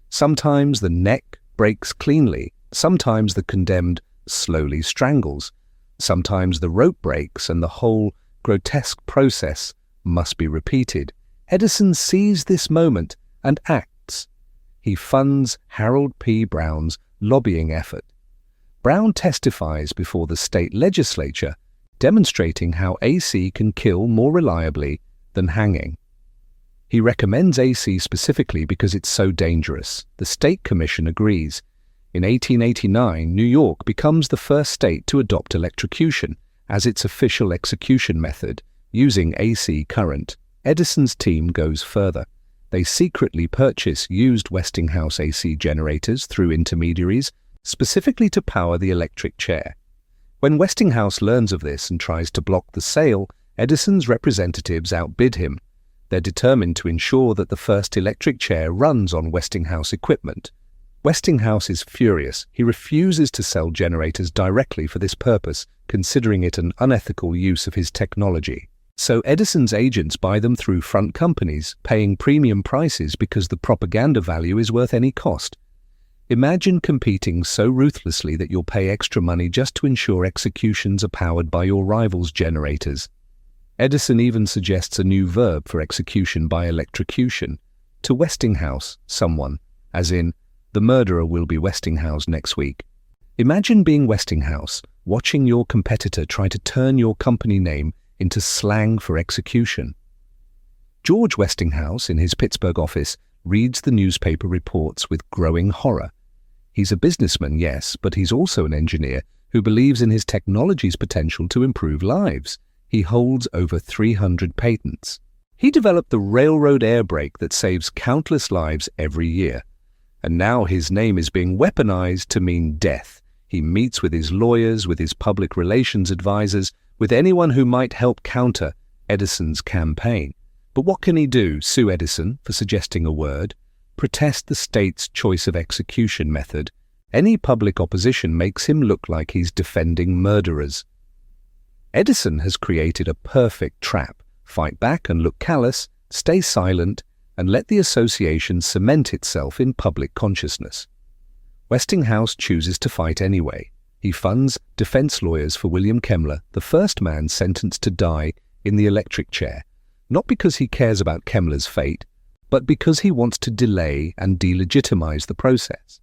Sometimes the neck breaks cleanly, sometimes the condemned slowly strangles, sometimes the rope breaks and the whole grotesque process must be repeated. Edison sees this moment and acts. He funds Harold P. Brown's lobbying effort. Brown testifies before the state legislature, demonstrating how AC can kill more reliably than hanging. He recommends AC specifically because it's so dangerous. The state commission agrees. In 1889, New York becomes the first state to adopt electrocution as its official execution method, using AC current. Edison's team goes further. They secretly purchase used Westinghouse AC generators through intermediaries, specifically to power the electric chair. When Westinghouse learns of this and tries to block the sale, Edison's representatives outbid him. They're determined to ensure that the first electric chair runs on Westinghouse equipment. Westinghouse is furious. He refuses to sell generators directly for this purpose, considering it an unethical use of his technology. So Edison's agents buy them through front companies, paying premium prices because the propaganda value is worth any cost. Imagine competing so ruthlessly that you'll pay extra money just to ensure executions are powered by your rivals' generators. Edison even suggests a new verb for execution by electrocution. To Westinghouse someone, as in, the murderer will be Westinghouse next week. Imagine being Westinghouse, watching your competitor try to turn your company name into slang for execution. George Westinghouse, in his Pittsburgh office, reads the newspaper reports with growing horror. He's a businessman, yes, but he's also an engineer who believes in his technology's potential to improve lives. He holds over 300 patents. He developed the railroad air brake that saves countless lives every year. And now his name is being weaponized to mean death. He meets with his lawyers, with his public relations advisors, with anyone who might help counter Edison's campaign. But what can he do? Sue Edison for suggesting a word? Protest the state's choice of execution method? Any public opposition makes him look like he's defending murderers. Edison has created a perfect trap. Fight back and look callous, stay silent, and let the association cement itself in public consciousness. Westinghouse chooses to fight anyway. He funds defense lawyers for William Kemmler, the first man sentenced to die in the electric chair, not because he cares about Kemmler's fate, but because he wants to delay and delegitimize the process.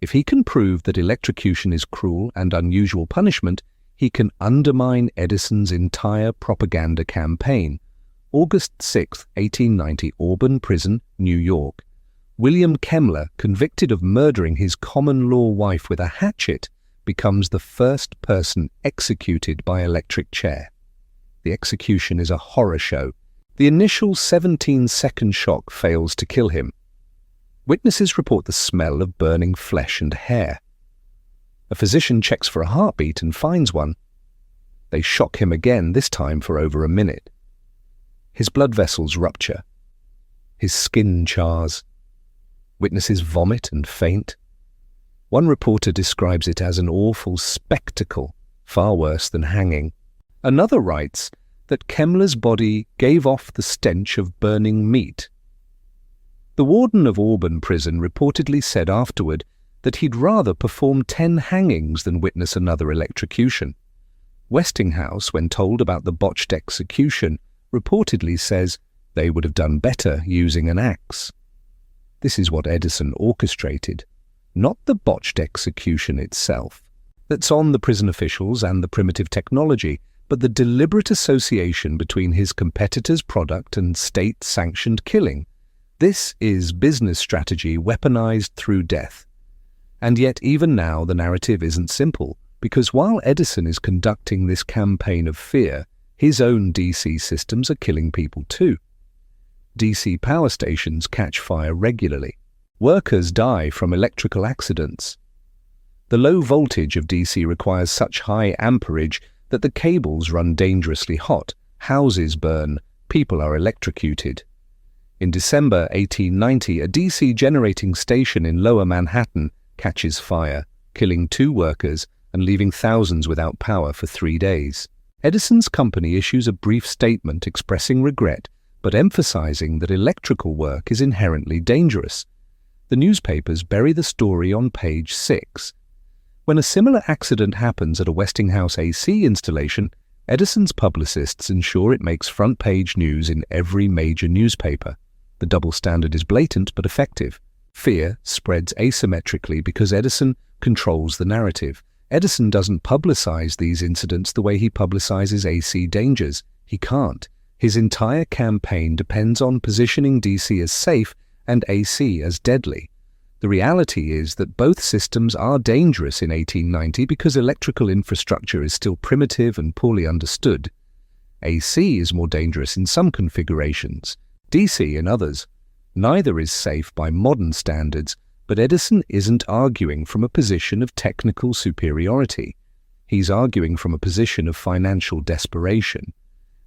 If he can prove that electrocution is cruel and unusual punishment, he can undermine Edison's entire propaganda campaign. August 6, 1890, Auburn Prison, New York. William Kemmler, convicted of murdering his common-law wife with a hatchet, becomes the first person executed by electric chair. The execution is a horror show. The initial 17-second shock fails to kill him. Witnesses report the smell of burning flesh and hair. A physician checks for a heartbeat and finds one. They shock him again, this time for over a minute. His blood vessels rupture. His skin chars. Witnesses vomit and faint. One reporter describes it as an awful spectacle, far worse than hanging. Another writes that Kemmler's body gave off the stench of burning meat. The warden of Auburn Prison reportedly said afterward that he'd rather perform 10 hangings than witness another electrocution. Westinghouse, when told about the botched execution, reportedly says they would have done better using an axe. This is what Edison orchestrated, not the botched execution itself. That's on the prison officials and the primitive technology, but the deliberate association between his competitor's product and state-sanctioned killing. This is business strategy weaponized through death. And yet even now the narrative isn't simple, because while Edison is conducting this campaign of fear, his own DC systems are killing people too. DC power stations catch fire regularly. Workers die from electrical accidents. The low voltage of DC requires such high amperage that the cables run dangerously hot, houses burn, people are electrocuted. In December 1890, a DC generating station in Lower Manhattan catches fire, killing 2 workers and leaving thousands without power for 3 days. Edison's company issues a brief statement expressing regret, but emphasizing that electrical work is inherently dangerous. The newspapers bury the story on page 6. When a similar accident happens at a Westinghouse AC installation, Edison's publicists ensure it makes front-page news in every major newspaper. The double standard is blatant but effective. Fear spreads asymmetrically because Edison controls the narrative. Edison doesn't publicize these incidents the way he publicizes AC dangers. He can't. His entire campaign depends on positioning DC as safe and AC as deadly. The reality is that both systems are dangerous in 1890 because electrical infrastructure is still primitive and poorly understood. AC is more dangerous in some configurations, DC in others. Neither is safe by modern standards, but Edison isn't arguing from a position of technical superiority. He's arguing from a position of financial desperation.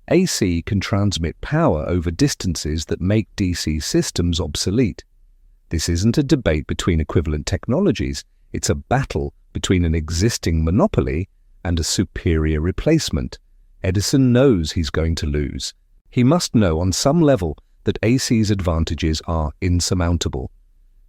AC can transmit power over distances that make DC systems obsolete. This isn't a debate between equivalent technologies, it's a battle between an existing monopoly and a superior replacement. Edison knows he's going to lose. He must know on some level that AC's advantages are insurmountable.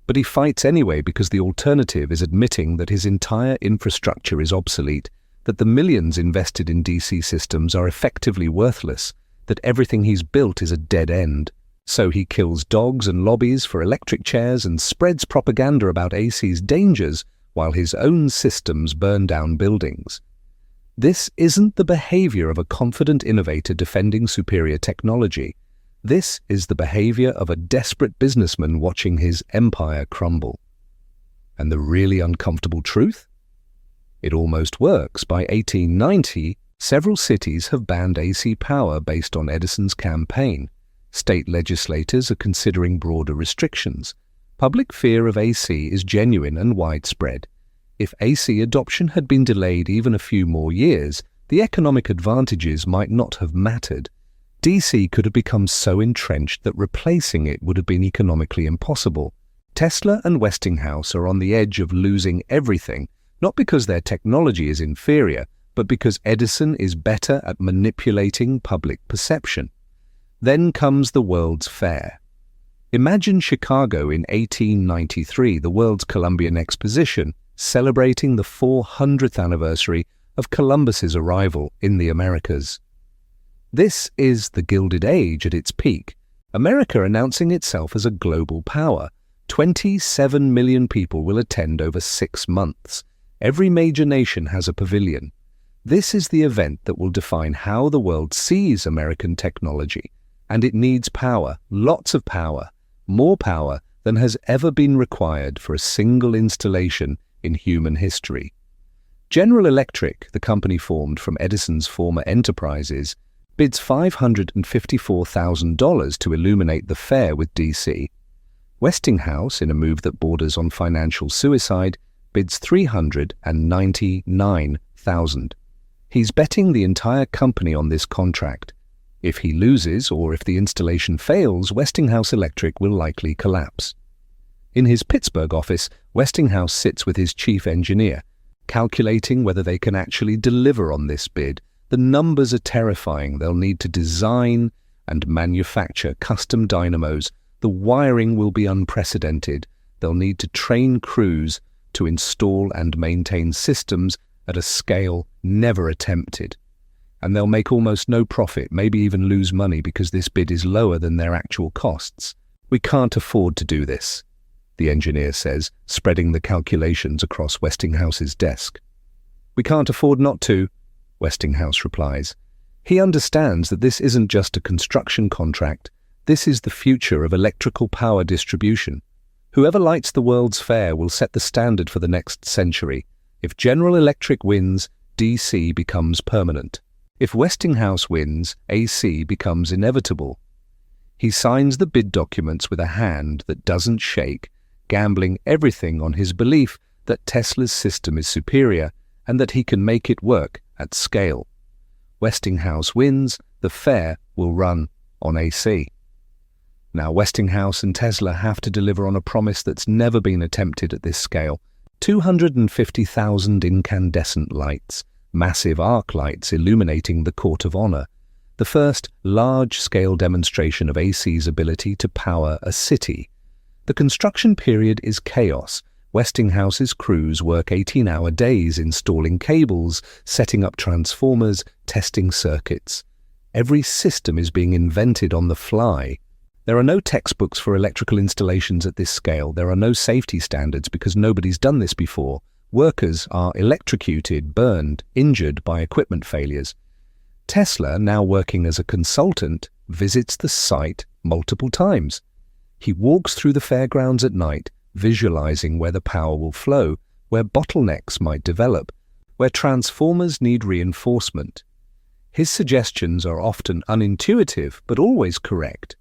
But he fights anyway because the alternative is admitting that his entire infrastructure is obsolete, that the millions invested in DC systems are effectively worthless, that everything he's built is a dead end. So he kills dogs and lobbies for electric chairs and spreads propaganda about AC's dangers while his own systems burn down buildings. This isn't the behavior of a confident innovator defending superior technology. This is the behavior of a desperate businessman watching his empire crumble. And the really uncomfortable truth? It almost works. By 1890, several cities have banned AC power based on Edison's campaign. State legislators are considering broader restrictions. Public fear of AC is genuine and widespread. If AC adoption had been delayed even a few more years, the economic advantages might not have mattered. DC could have become so entrenched that replacing it would have been economically impossible. Tesla and Westinghouse are on the edge of losing everything, not because their technology is inferior, but because Edison is better at manipulating public perception. Then comes the World's Fair. Imagine Chicago in 1893, the World's Columbian Exposition, celebrating the 400th anniversary of Columbus's arrival in the Americas. This is the Gilded Age at its peak, America announcing itself as a global power. 27 million people will attend over 6 months. Every major nation has a pavilion. This is the event that will define how the world sees American technology. And it needs power, lots of power, more power than has ever been required for a single installation in human history. General Electric, the company formed from Edison's former enterprises, bids $554,000 to illuminate the fair with DC. Westinghouse, in a move that borders on financial suicide, bids $399,000. He's betting the entire company on this contract. If he loses, or if the installation fails, Westinghouse Electric will likely collapse. In his Pittsburgh office, Westinghouse sits with his chief engineer, calculating whether they can actually deliver on this bid. The numbers are terrifying. They'll need to design and manufacture custom dynamos. The wiring will be unprecedented. They'll need to train crews to install and maintain systems at a scale never attempted. And they'll make almost no profit, maybe even lose money because this bid is lower than their actual costs. We can't afford to do this, the engineer says, spreading the calculations across Westinghouse's desk. We can't afford not to, Westinghouse replies. He understands that this isn't just a construction contract. This is the future of electrical power distribution. Whoever lights the World's Fair will set the standard for the next century. If General Electric wins, DC becomes permanent. If Westinghouse wins, AC becomes inevitable. He signs the bid documents with a hand that doesn't shake, gambling everything on his belief that Tesla's system is superior and that he can make it work at scale. Westinghouse wins, the fair will run on AC. Now, Westinghouse and Tesla have to deliver on a promise that's never been attempted at this scale. 250,000 incandescent lights, massive arc lights illuminating the Court of Honor, the first large-scale demonstration of AC's ability to power a city. The construction period is chaos. Westinghouse's crews work 18-hour days installing cables, setting up transformers, testing circuits. Every system is being invented on the fly. There are no textbooks for electrical installations at this scale. There are no safety standards because nobody's done this before. Workers are electrocuted, burned, injured by equipment failures. Tesla, now working as a consultant, visits the site multiple times. He walks through the fairgrounds at night, visualizing where the power will flow, where bottlenecks might develop, where transformers need reinforcement. His suggestions are often unintuitive, but always correct.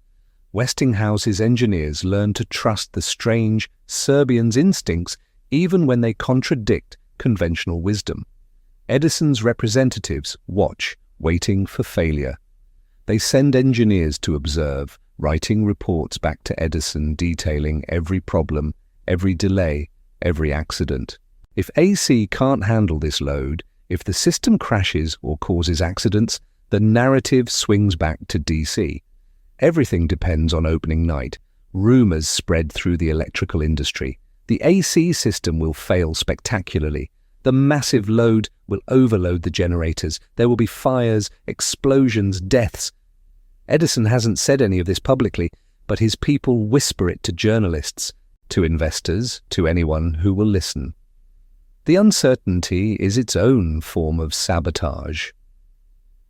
Westinghouse's engineers learn to trust the strange Serbian's instincts even when they contradict conventional wisdom. Edison's representatives watch, waiting for failure. They send engineers to observe, writing reports back to Edison detailing every problem, every delay, every accident. If AC can't handle this load, if the system crashes or causes accidents, the narrative swings back to DC. Everything depends on opening night. Rumors spread through the electrical industry. The AC system will fail spectacularly. The massive load will overload the generators. There will be fires, explosions, deaths. Edison hasn't said any of this publicly, but his people whisper it to journalists, to investors, to anyone who will listen. The uncertainty is its own form of sabotage.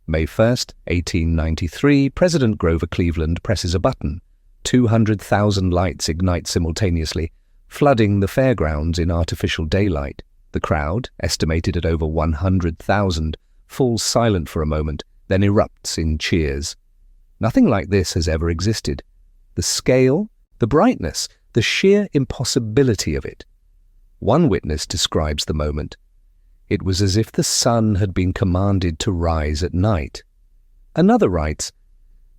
May 1st, 1893, President Grover Cleveland presses a button. 200,000 lights ignite simultaneously, flooding the fairgrounds in artificial daylight. The crowd, estimated at over 100,000, falls silent for a moment, then erupts in cheers. Nothing like this has ever existed. The scale, the brightness, the sheer impossibility of it. One witness describes the moment. It was as if the sun had been commanded to rise at night. Another writes,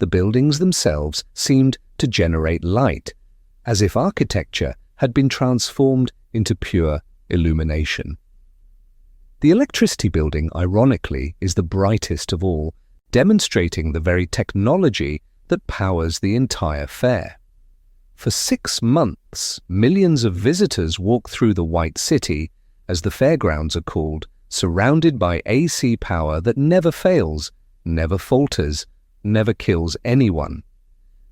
the buildings themselves seemed to generate light, as if architecture had been transformed into pure illumination. The electricity building, ironically, is the brightest of all, demonstrating the very technology that powers the entire fair. For 6 months, millions of visitors walk through the White City, as the fairgrounds are called, surrounded by AC power that never fails, never falters, never kills anyone.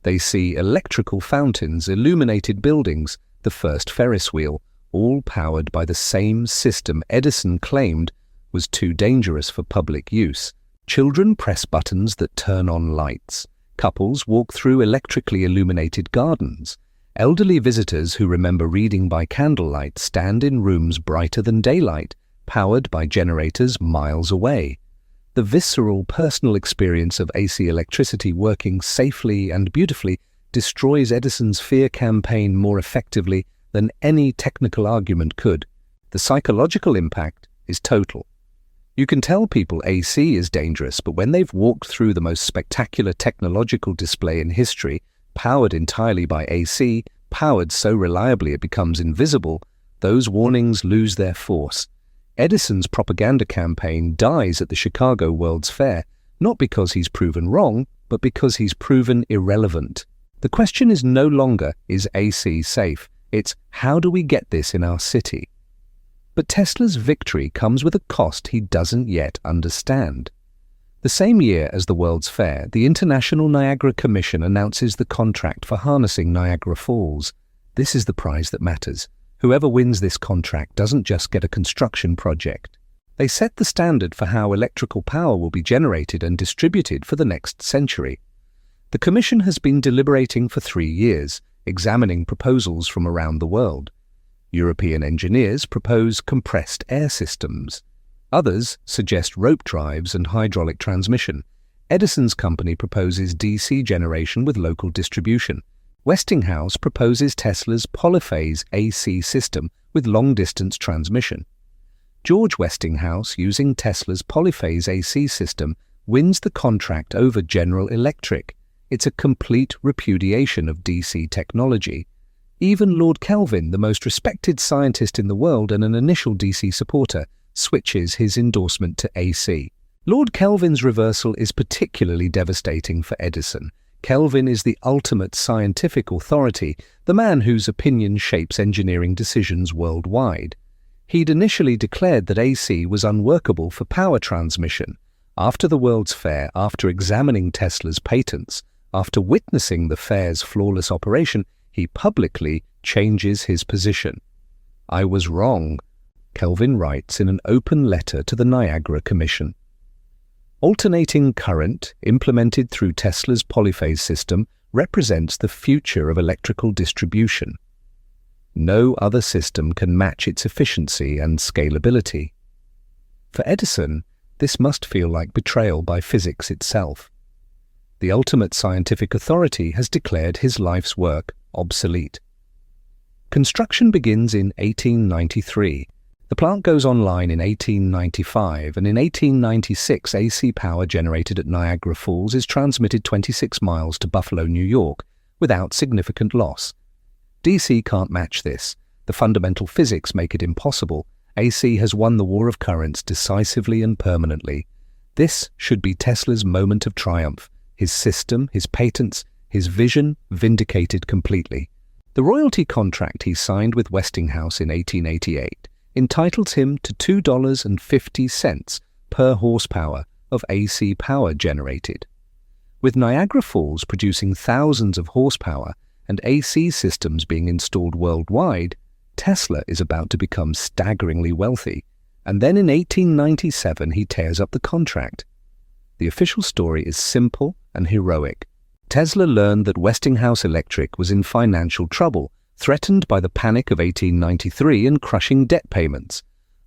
They see electrical fountains, illuminated buildings, the first Ferris wheel, all powered by the same system Edison claimed was too dangerous for public use. Children press buttons that turn on lights. Couples walk through electrically illuminated gardens. Elderly visitors who remember reading by candlelight stand in rooms brighter than daylight, powered by generators miles away. The visceral personal experience of AC electricity working safely and beautifully destroys Edison's fear campaign more effectively than any technical argument could. The psychological impact is total. You can tell people AC is dangerous, but when they've walked through the most spectacular technological display in history, powered entirely by AC, powered so reliably it becomes invisible, those warnings lose their force. Edison's propaganda campaign dies at the Chicago World's Fair, not because he's proven wrong, but because he's proven irrelevant. The question is no longer, is AC safe? It's, how do we get this in our city? But Tesla's victory comes with a cost he doesn't yet understand. The same year as the World's Fair, the International Niagara Commission announces the contract for harnessing Niagara Falls. This is the prize that matters. Whoever wins this contract doesn't just get a construction project. They set the standard for how electrical power will be generated and distributed for the next century. The Commission has been deliberating for 3 years, examining proposals from around the world. European engineers propose compressed air systems. Others suggest rope drives and hydraulic transmission. Edison's company proposes DC generation with local distribution. Westinghouse proposes Tesla's polyphase AC system with long-distance transmission. George Westinghouse, using Tesla's polyphase AC system, wins the contract over General Electric. It's a complete repudiation of DC technology. Even Lord Kelvin, the most respected scientist in the world and an initial DC supporter, switches his endorsement to AC. Lord Kelvin's reversal is particularly devastating for Edison. Kelvin is the ultimate scientific authority, the man whose opinion shapes engineering decisions worldwide. He'd initially declared that AC was unworkable for power transmission. After the World's Fair, after examining Tesla's patents, after witnessing the fair's flawless operation, he publicly changes his position. "I was wrong," Kelvin writes in an open letter to the Niagara Commission. Alternating current, implemented through Tesla's polyphase system, represents the future of electrical distribution. No other system can match its efficiency and scalability. For Edison, this must feel like betrayal by physics itself. The ultimate scientific authority has declared his life's work obsolete. Construction begins in 1893. The plant goes online in 1895, and in 1896 AC power generated at Niagara Falls is transmitted 26 miles to Buffalo, New York, without significant loss. DC can't match this. The fundamental physics make it impossible. AC has won the war of currents decisively and permanently. This should be Tesla's moment of triumph. His system, his patents, his vision vindicated completely. The royalty contract he signed with Westinghouse in 1888 entitles him to $2.50 per horsepower of AC power generated. With Niagara Falls producing thousands of horsepower and AC systems being installed worldwide, Tesla is about to become staggeringly wealthy. And then in 1897 he tears up the contract. The official story is simple and heroic. Tesla learned that Westinghouse Electric was in financial trouble, threatened by the panic of 1893 and crushing debt payments.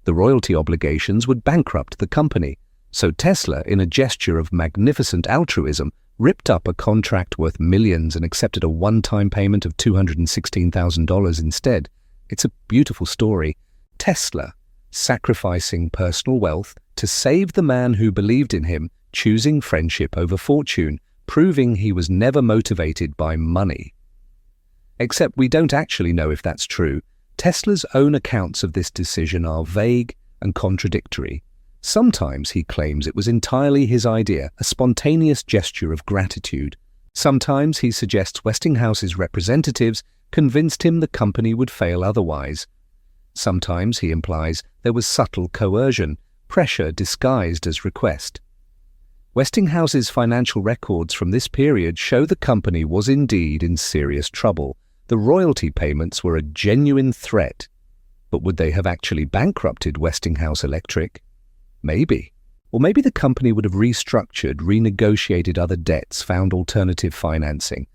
The royalty obligations would bankrupt the company, so Tesla, in a gesture of magnificent altruism, ripped up a contract worth millions and accepted a one-time payment of $216,000 instead. It's a beautiful story. Tesla, sacrificing personal wealth to save the man who believed in him, choosing friendship over fortune, proving he was never motivated by money. Except we don't actually know if that's true. Tesla's own accounts of this decision are vague and contradictory. Sometimes he claims it was entirely his idea, a spontaneous gesture of gratitude. Sometimes he suggests Westinghouse's representatives convinced him the company would fail otherwise. Sometimes he implies there was subtle coercion, pressure disguised as request. Westinghouse's financial records from this period show the company was indeed in serious trouble. The royalty payments were a genuine threat. But would they have actually bankrupted Westinghouse Electric? Maybe. Or maybe the company would have restructured, renegotiated other debts, found alternative financing.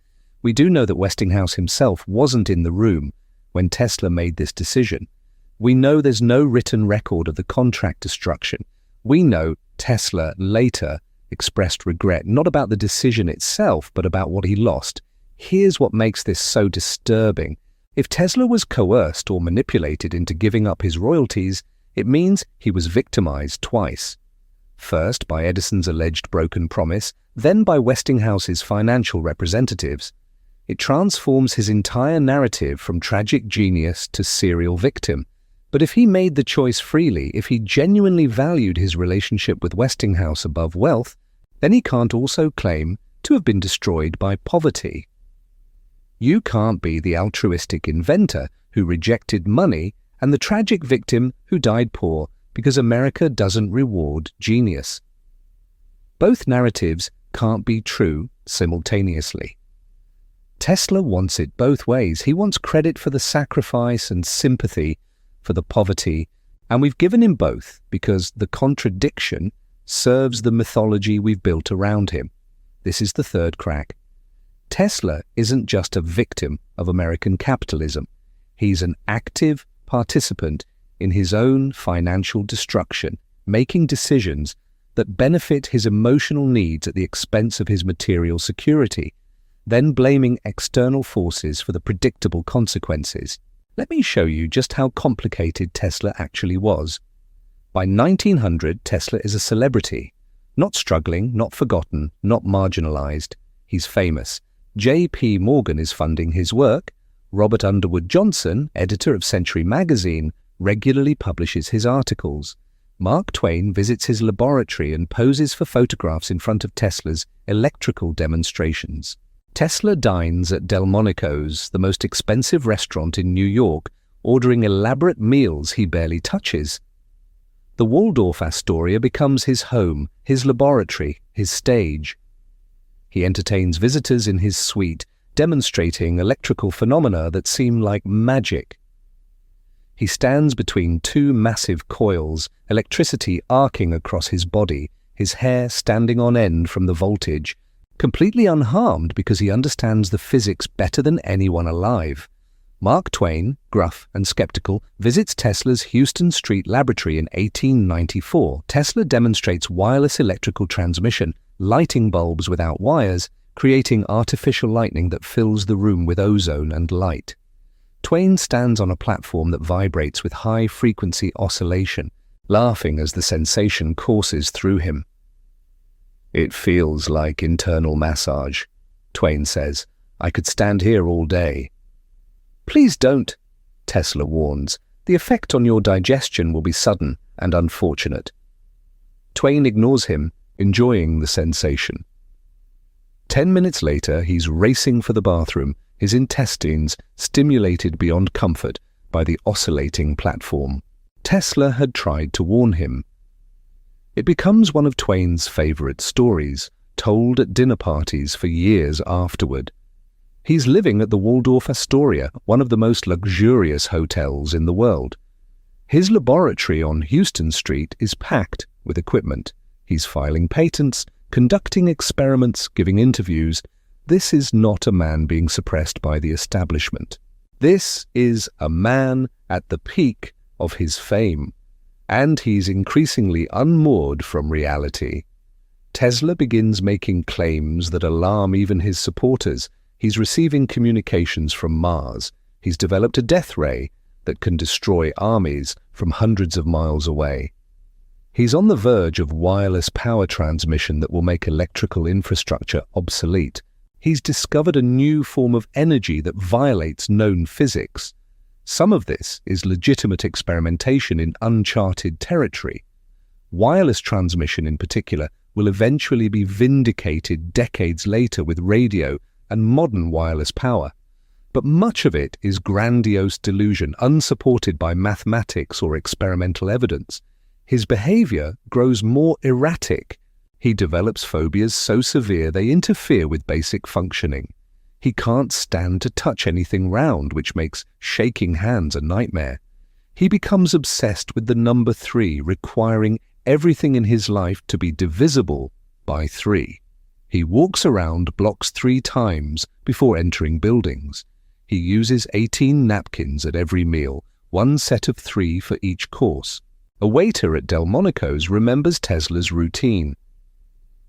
We do know that Westinghouse himself wasn't in the room when Tesla made this decision. We know there's no written record of the contract destruction. We know Tesla later expressed regret, not about the decision itself, but about what he lost. Here's what makes this so disturbing. If Tesla was coerced or manipulated into giving up his royalties, it means he was victimized twice. First by Edison's alleged broken promise, then by Westinghouse's financial representatives. It transforms his entire narrative from tragic genius to serial victim. But if he made the choice freely, if he genuinely valued his relationship with Westinghouse above wealth, then he can't also claim to have been destroyed by poverty. You can't be the altruistic inventor who rejected money and the tragic victim who died poor because America doesn't reward genius. Both narratives can't be true simultaneously. Tesla wants it both ways. He wants credit for the sacrifice and sympathy for the poverty, and we've given him both because the contradiction serves the mythology we've built around him. This is the third crack. Tesla isn't just a victim of American capitalism. He's an active participant in his own financial destruction, making decisions that benefit his emotional needs at the expense of his material security, then blaming external forces for the predictable consequences. Let me show you just how complicated Tesla actually was. By 1900, Tesla is a celebrity. Not struggling, not forgotten, not marginalized. He's famous. J.P. Morgan is funding his work. Robert Underwood Johnson, editor of Century magazine, regularly publishes his articles. Mark Twain visits his laboratory and poses for photographs in front of Tesla's electrical demonstrations. Tesla dines at Delmonico's, the most expensive restaurant in New York, ordering elaborate meals he barely touches. The Waldorf Astoria becomes his home, his laboratory, his stage. He entertains visitors in his suite, demonstrating electrical phenomena that seem like magic. He stands between two massive coils, electricity arcing across his body, his hair standing on end from the voltage, completely unharmed because he understands the physics better than anyone alive. Mark Twain, gruff and skeptical, visits Tesla's Houston Street laboratory in 1894. Tesla demonstrates wireless electrical transmission, lighting bulbs without wires, creating artificial lightning that fills the room with ozone and light. Twain stands on a platform that vibrates with high-frequency oscillation, laughing as the sensation courses through him. "It feels like internal massage," Twain says. "I could stand here all day." "Please don't," Tesla warns. "The effect on your digestion will be sudden and unfortunate." Twain ignores him, enjoying the sensation. 10 minutes later, he's racing for the bathroom, his intestines stimulated beyond comfort by the oscillating platform. Tesla had tried to warn him. It becomes one of Twain's favorite stories, told at dinner parties for years afterward. He's living at the Waldorf Astoria, one of the most luxurious hotels in the world. His laboratory on Houston Street is packed with equipment. He's filing patents, conducting experiments, giving interviews. This is not a man being suppressed by the establishment. This is a man at the peak of his fame, and he's increasingly unmoored from reality. Tesla begins making claims that alarm even his supporters. He's receiving communications from Mars. He's developed a death ray that can destroy armies from hundreds of miles away. He's on the verge of wireless power transmission that will make electrical infrastructure obsolete. He's discovered a new form of energy that violates known physics. Some of this is legitimate experimentation in uncharted territory. Wireless transmission in particular will eventually be vindicated decades later with radio and modern wireless power. But much of it is grandiose delusion, unsupported by mathematics or experimental evidence. His behavior grows more erratic. He develops phobias so severe they interfere with basic functioning. He can't stand to touch anything round, which makes shaking hands a nightmare. He becomes obsessed with the number 3, requiring everything in his life to be divisible by 3. He walks around blocks 3 times before entering buildings. He uses 18 napkins at every meal, one set of 3 for each course. A waiter at Delmonico's remembers Tesla's routine.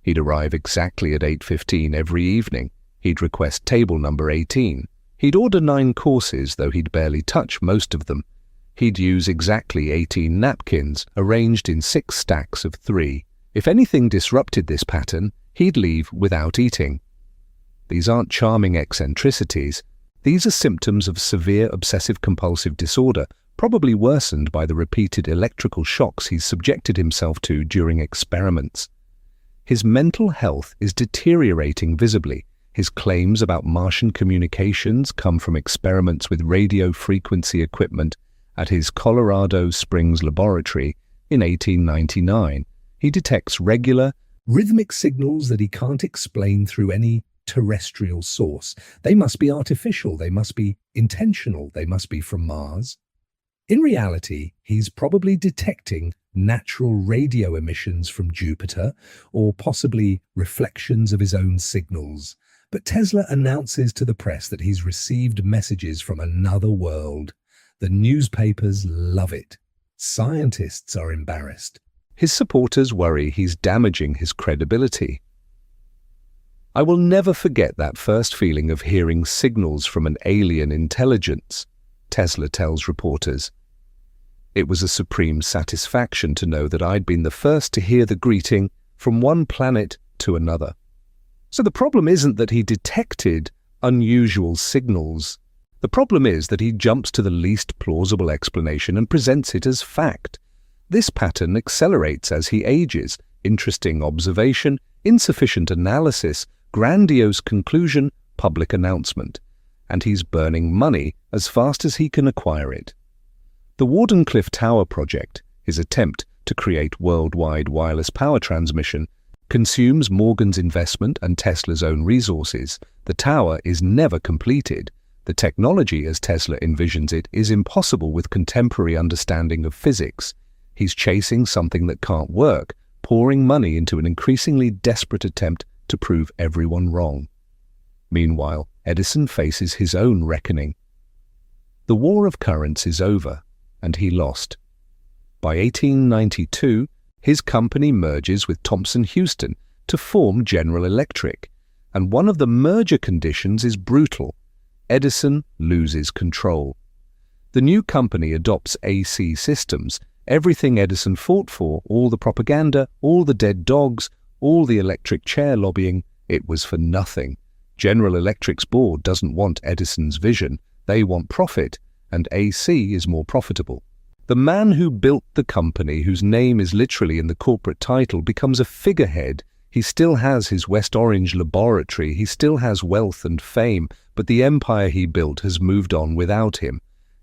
He'd arrive exactly at 8:15 every evening. He'd request table number 18. He'd order 9 courses, though he'd barely touch most of them. He'd use exactly 18 napkins, arranged in 6 stacks of 3. If anything disrupted this pattern, he'd leave without eating. These aren't charming eccentricities. These are symptoms of severe obsessive-compulsive disorder, probably worsened by the repeated electrical shocks he's subjected himself to during experiments. His mental health is deteriorating visibly. His claims about Martian communications come from experiments with radio frequency equipment at his Colorado Springs laboratory in 1899. He detects regular, rhythmic signals that he can't explain through any terrestrial source. They must be artificial, they must be intentional, they must be from Mars. In reality, he's probably detecting natural radio emissions from Jupiter, or possibly reflections of his own signals. But Tesla announces to the press that he's received messages from another world. The newspapers love it. Scientists are embarrassed. His supporters worry he's damaging his credibility. "I will never forget that first feeling of hearing signals from an alien intelligence," Tesla tells reporters. "It was a supreme satisfaction to know that I'd been the first to hear the greeting from one planet to another." So the problem isn't that he detected unusual signals. The problem is that he jumps to the least plausible explanation and presents it as fact. This pattern accelerates as he ages. Interesting observation, insufficient analysis, grandiose conclusion, public announcement. And he's burning money as fast as he can acquire it. The Wardenclyffe Tower project, his attempt to create worldwide wireless power transmission, consumes Morgan's investment and Tesla's own resources. The tower is never completed. The technology, as Tesla envisions it, is impossible with contemporary understanding of physics. He's chasing something that can't work, pouring money into an increasingly desperate attempt to prove everyone wrong. Meanwhile, Edison faces his own reckoning. The war of currents is over, and he lost. By 1892, his company merges with Thomson Houston to form General Electric, and one of the merger conditions is brutal. Edison loses control. The new company adopts AC systems. Everything Edison fought for, all the propaganda, all the dead dogs, all the electric chair lobbying, it was for nothing. General Electric's board doesn't want Edison's vision. They want profit, and AC is more profitable. The man who built the company, whose name is literally in the corporate title, becomes a figurehead. He still has his West Orange laboratory, he still has wealth and fame, but the empire he built has moved on without him.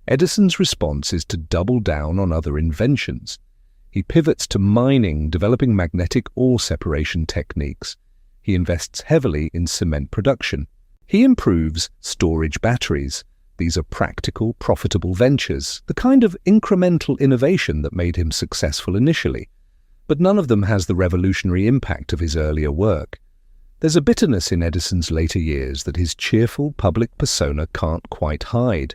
Edison's response is to double down on other inventions. He pivots to mining, developing magnetic ore separation techniques. He invests heavily in cement production. He improves storage batteries. These are practical, profitable ventures, the kind of incremental innovation that made him successful initially. But none of them has the revolutionary impact of his earlier work. There's a bitterness in Edison's later years that his cheerful public persona can't quite hide.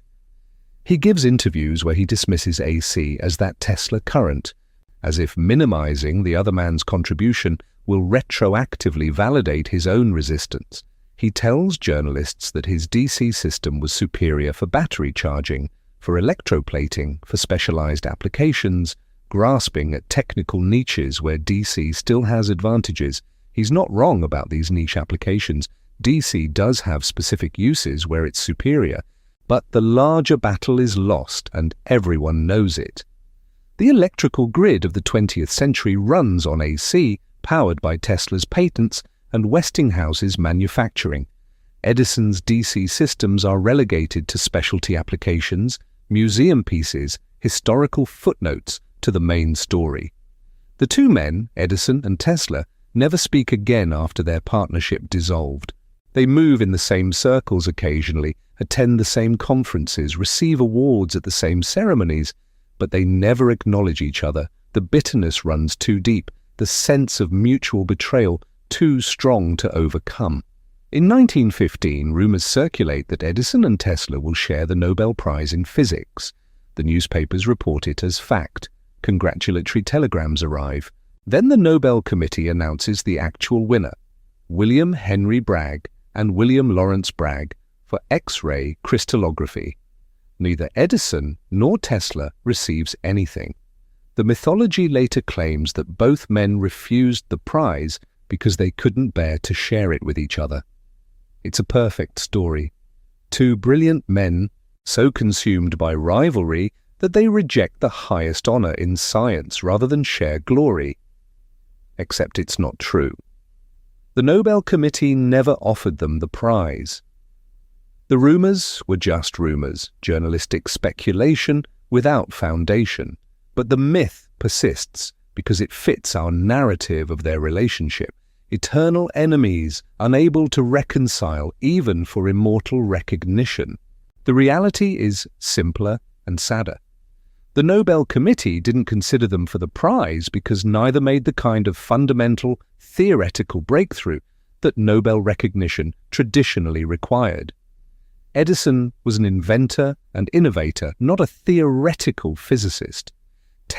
He gives interviews where he dismisses AC as that Tesla current, as if minimizing the other man's contribution will retroactively validate his own resistance. He tells journalists that his DC system was superior for battery charging, for electroplating, for specialized applications, grasping at technical niches where DC still has advantages. He's not wrong about these niche applications. DC does have specific uses where it's superior, but the larger battle is lost and everyone knows it. The electrical grid of the 20th century runs on AC, powered by Tesla's patents and Westinghouse's manufacturing. Edison's DC systems are relegated to specialty applications, museum pieces, historical footnotes to the main story. The two men, Edison and Tesla, never speak again after their partnership dissolved. They move in the same circles occasionally, attend the same conferences, receive awards at the same ceremonies, but they never acknowledge each other. The bitterness runs too deep, the sense of mutual betrayal too strong to overcome. In 1915, rumors circulate that Edison and Tesla will share the Nobel Prize in Physics. The newspapers report it as fact. Congratulatory telegrams arrive. Then the Nobel Committee announces the actual winner, William Henry Bragg and William Lawrence Bragg, for X-ray crystallography. Neither Edison nor Tesla receives anything. The mythology later claims that both men refused the prize because they couldn't bear to share it with each other. It's a perfect story. Two brilliant men, so consumed by rivalry that they reject the highest honor in science rather than share glory. Except it's not true. The Nobel Committee never offered them the prize. The rumors were just rumors, journalistic speculation without foundation. But the myth persists because it fits our narrative of their relationship. Eternal enemies, unable to reconcile even for immortal recognition. The reality is simpler and sadder. The Nobel Committee didn't consider them for the prize because neither made the kind of fundamental, theoretical breakthrough that Nobel recognition traditionally required. Edison was an inventor and innovator, not a theoretical physicist.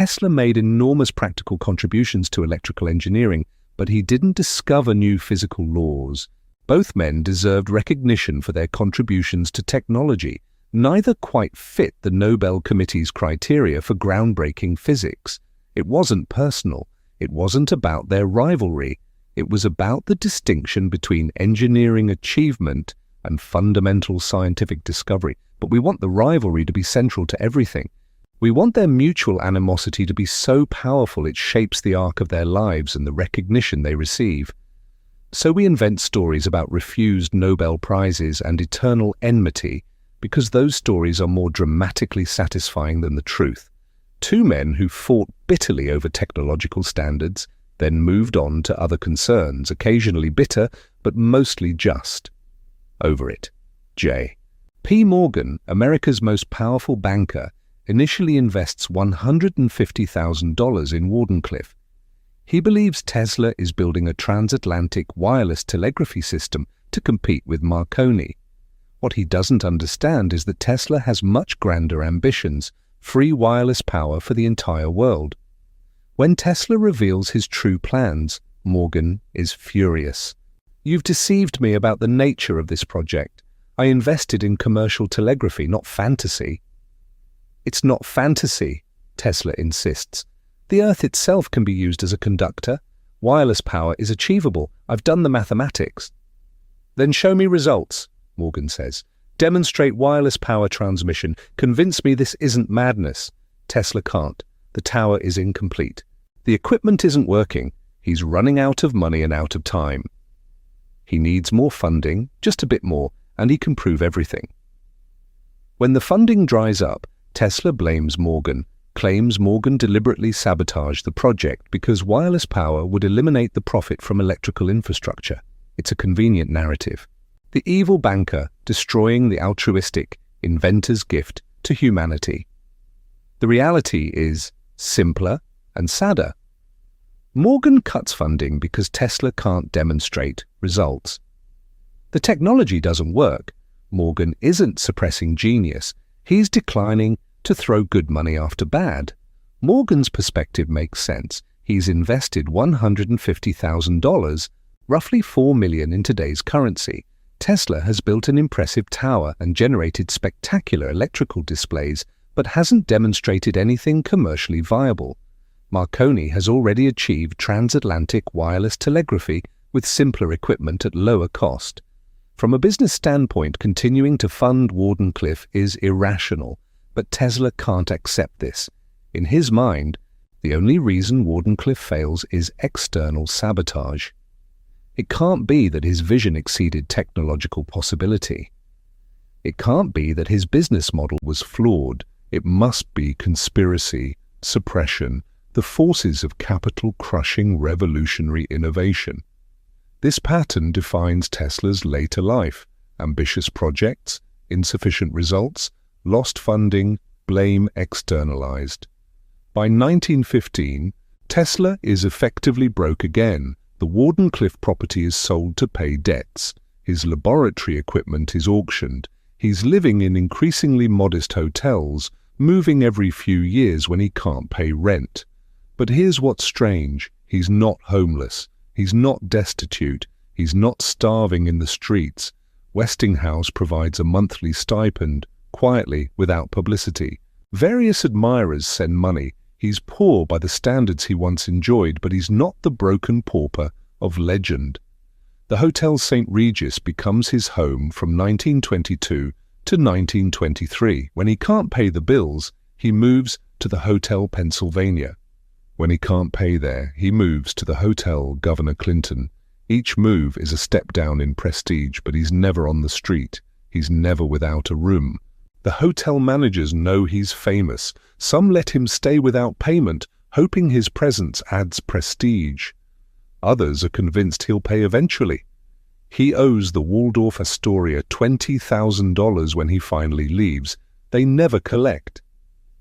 Tesla made enormous practical contributions to electrical engineering, but he didn't discover new physical laws. Both men deserved recognition for their contributions to technology. Neither quite fit the Nobel Committee's criteria for groundbreaking physics. It wasn't personal. It wasn't about their rivalry. It was about the distinction between engineering achievement and fundamental scientific discovery. But we want the rivalry to be central to everything. We want their mutual animosity to be so powerful it shapes the arc of their lives and the recognition they receive. So we invent stories about refused Nobel Prizes and eternal enmity, because those stories are more dramatically satisfying than the truth. Two men who fought bitterly over technological standards, then moved on to other concerns, occasionally bitter, but mostly just. Over it. J. P. Morgan, America's most powerful banker, initially invests $150,000 in Wardenclyffe. He believes Tesla is building a transatlantic wireless telegraphy system to compete with Marconi. What he doesn't understand is that Tesla has much grander ambitions, free wireless power for the entire world. When Tesla reveals his true plans, Morgan is furious. "You've deceived me about the nature of this project. I invested in commercial telegraphy, not fantasy." "It's not fantasy," Tesla insists. "The Earth itself can be used as a conductor. Wireless power is achievable. I've done the mathematics." "Then show me results," Morgan says. "Demonstrate wireless power transmission. Convince me this isn't madness." Tesla can't. The tower is incomplete. The equipment isn't working. He's running out of money and out of time. He needs more funding, just a bit more, and he can prove everything. When the funding dries up, Tesla blames Morgan, claims Morgan deliberately sabotaged the project because wireless power would eliminate the profit from electrical infrastructure. It's a convenient narrative. The evil banker destroying the altruistic inventor's gift to humanity. The reality is simpler and sadder. Morgan cuts funding because Tesla can't demonstrate results. The technology doesn't work. Morgan isn't suppressing genius. He's declining to throw good money after bad. Morgan's perspective makes sense. He's invested $150,000, roughly $4 million in today's currency. Tesla has built an impressive tower and generated spectacular electrical displays, but hasn't demonstrated anything commercially viable. Marconi has already achieved transatlantic wireless telegraphy with simpler equipment at lower cost. From a business standpoint, continuing to fund Wardenclyffe is irrational, but Tesla can't accept this. In his mind, the only reason Wardenclyffe fails is external sabotage. It can't be that his vision exceeded technological possibility. It can't be that his business model was flawed. It must be conspiracy, suppression, the forces of capital crushing revolutionary innovation. This pattern defines Tesla's later life: ambitious projects, insufficient results, lost funding, blame externalized. By 1915, Tesla is effectively broke again. The Wardenclyffe property is sold to pay debts. His laboratory equipment is auctioned. He's living in increasingly modest hotels, moving every few years when he can't pay rent. But here's what's strange. He's not homeless. He's not destitute. He's not starving in the streets. Westinghouse provides a monthly stipend, quietly, without publicity. Various admirers send money. He's poor by the standards he once enjoyed, but he's not the broken pauper of legend. The Hotel St. Regis becomes his home from 1922 to 1923. When he can't pay the bills, he moves to the Hotel Pennsylvania. When he can't pay there, he moves to the Hotel Governor Clinton. Each move is a step down in prestige, but he's never on the street. He's never without a room. The hotel managers know he's famous. Some let him stay without payment, hoping his presence adds prestige. Others are convinced he'll pay eventually. He owes the Waldorf Astoria $20,000 when he finally leaves. They never collect.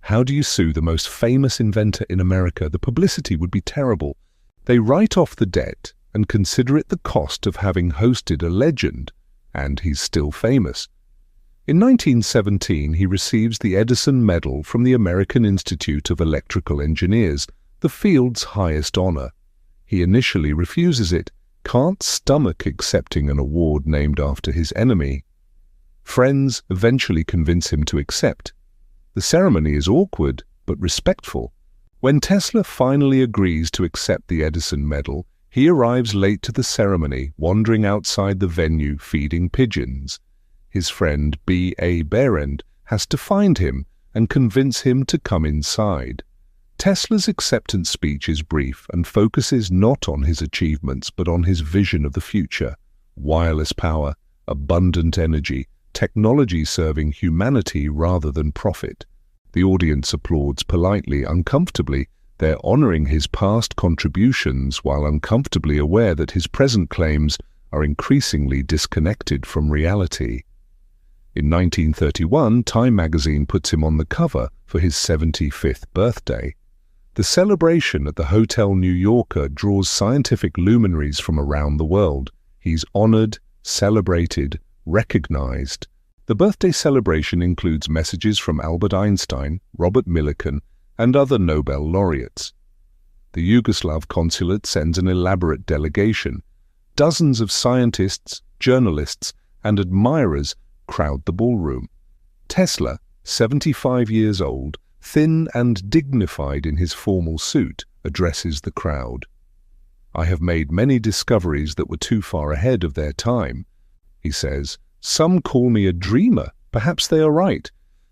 How do you sue the most famous inventor in America? The publicity would be terrible. They write off the debt and consider it the cost of having hosted a legend, and he's still famous. In 1917, he receives the Edison Medal from the American Institute of Electrical Engineers, the field's highest honor. He initially refuses it, can't stomach accepting an award named after his enemy. Friends eventually convince him to accept. The ceremony is awkward, but respectful. When Tesla finally agrees to accept the Edison Medal, he arrives late to the ceremony, wandering outside the venue feeding pigeons. His friend B.A. Behrend has to find him and convince him to come inside. Tesla's acceptance speech is brief and focuses not on his achievements but on his vision of the future: wireless power, abundant energy, technology serving humanity rather than profit. The audience applauds politely, uncomfortably. They're honoring his past contributions while uncomfortably aware that his present claims are increasingly disconnected from reality. In 1931, Time magazine puts him on the cover for his 75th birthday. The celebration at the Hotel New Yorker draws scientific luminaries from around the world. He's honored, celebrated, recognized. The birthday celebration includes messages from Albert Einstein, Robert Millikan, and other Nobel laureates. The Yugoslav consulate sends an elaborate delegation. Dozens of scientists, journalists, and admirers crowd the ballroom. Tesla, 75 years old, thin and dignified in his formal suit, addresses the crowd. "I have made many discoveries that were too far ahead of their time," he says. "Some call me a dreamer. Perhaps they are right.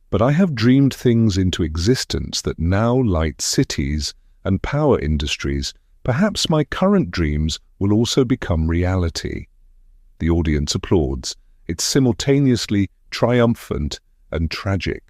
But I have dreamed things into existence that now light cities and power industries. Perhaps my current dreams will also become reality." The audience applauds. It's simultaneously triumphant and tragic.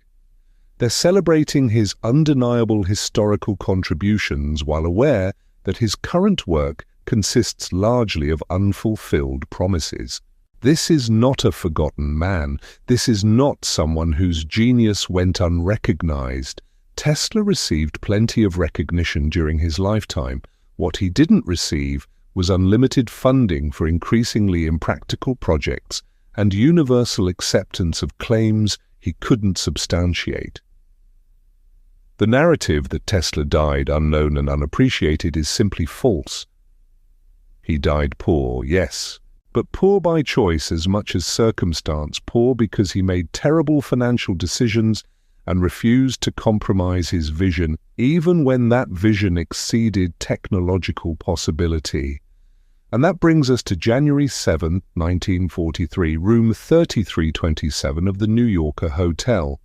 They're celebrating his undeniable historical contributions while aware that his current work consists largely of unfulfilled promises. This is not a forgotten man. This is not someone whose genius went unrecognized. Tesla received plenty of recognition during his lifetime. What he didn't receive was unlimited funding for increasingly impractical projects and universal acceptance of claims he couldn't substantiate. The narrative that Tesla died unknown and unappreciated is simply false. He died poor, yes, but poor by choice as much as circumstance, poor because he made terrible financial decisions and refused to compromise his vision, even when that vision exceeded technological possibility. And that brings us to January 7, 1943, room 3327 of the New Yorker Hotel.